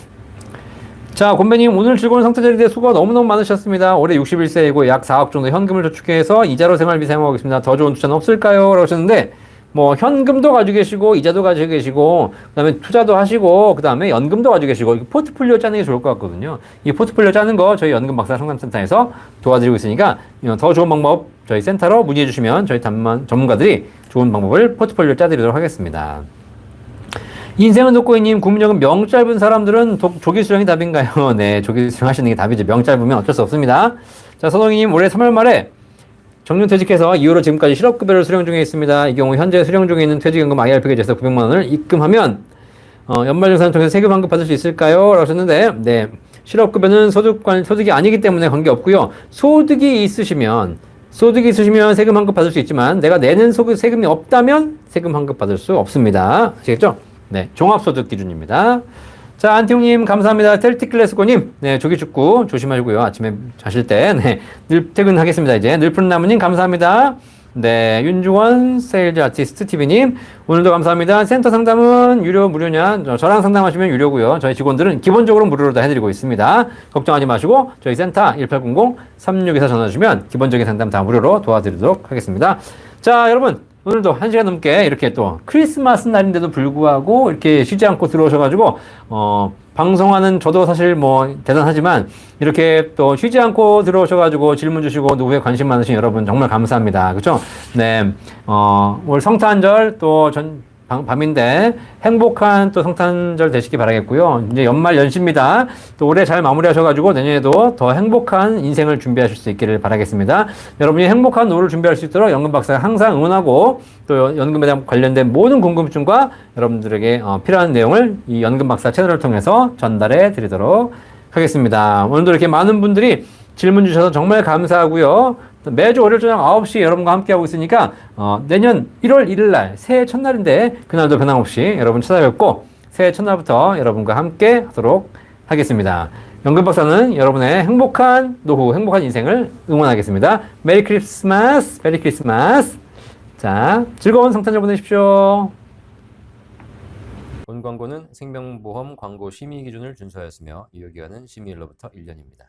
자, 곤배님 오늘 즐거운 성탄절인데 수고가 너무너무 많으셨습니다. 올해 61세이고 약 4억 정도 현금을 저축해서 이자로 생활비 사용하고 있습니다. 더 좋은 투자는 없을까요? 라고 하셨는데 뭐 현금도 가지고 계시고 이자도 가지고 계시고 그다음에 투자도 하시고 그다음에 연금도 가지고 계시고 포트폴리오 짜는 게 좋을 것 같거든요. 이 포트폴리오 짜는 거 저희 연금 박사 상담센터에서 도와드리고 있으니까 더 좋은 방법 저희 센터로 문의해 주시면 저희 전문가들이 좋은 방법을 포트폴리오 짜드리도록 하겠습니다. 인생은 독고이님 국민연금 명 짧은 사람들은 조기 수령이 답인가요? 네, 조기 수령 하시는 게 답이죠. 명 짧으면 어쩔 수 없습니다. 자, 서동희님 올해 3월 말에 정년퇴직해서 이후로 지금까지 실업급여를 수령 중에 있습니다. 이 경우 현재 수령 중에 있는 퇴직연금 IRP 계좌에서 900만 원을 입금하면 연말정산을 통해서 세금 환급 받을 수 있을까요? 라고 하셨는데 네, 실업급여는 소득이 아니기 때문에 관계없고요. 소득이 있으시면 세금 환급 받을 수 있지만 내가 내는 세금이 없다면 세금 환급 받을 수 없습니다. 아시겠죠? 네, 종합소득 기준입니다. 자, 안티용님 감사합니다. 텔틱클래스코님 네, 조기축구 조심하시고요. 아침에 자실 때 네, 퇴근하겠습니다. 이제 늘푸른나무님 감사합니다. 네, 윤중원 세일즈 아티스트 TV님 오늘도 감사합니다. 센터 상담은 유료 무료냐? 저랑 상담하시면 유료고요. 저희 직원들은 기본적으로 무료로 다 해드리고 있습니다. 걱정하지 마시고 저희 센터 1800-3624 전화 주시면 기본적인 상담 다 무료로 도와드리도록 하겠습니다. 자, 여러분 오늘도 1시간 넘게 이렇게 또 크리스마스 날인데도 불구하고 이렇게 쉬지 않고 들어오셔가지고 방송하는 저도 사실 뭐 대단하지만 이렇게 또 쉬지 않고 들어오셔가지고 질문 주시고 노후에 관심 많으신 여러분 정말 감사합니다. 그렇죠? 네, 올 성탄절 또 밤인데 행복한 또 성탄절 되시기 바라겠고요. 이제 연말 연시입니다. 또 올해 잘 마무리하셔가지고 내년에도 더 행복한 인생을 준비하실 수 있기를 바라겠습니다. 여러분이 행복한 노후를 준비할 수 있도록 연금 박사가 항상 응원하고 또 연금에 대한 관련된 모든 궁금증과 여러분들에게 필요한 내용을 이 연금 박사 채널을 통해서 전달해 드리도록 하겠습니다. 오늘도 이렇게 많은 분들이 질문 주셔서 정말 감사하고요. 매주 월요일 저녁 9시 여러분과 함께하고 있으니까 내년 1월 1일 날 새해 첫날인데 그날도 변함없이 여러분 찾아뵙고 새해 첫날부터 여러분과 함께 하도록 하겠습니다. 연금 박사는 여러분의 행복한 노후, 행복한 인생을 응원하겠습니다. 메리 크리스마스, 메리 크리스마스. 자, 즐거운 성탄절 보내십시오. 본 광고는 생명보험 광고 심의 기준을 준수하였으며 유효기간은 심의일로부터 1년입니다.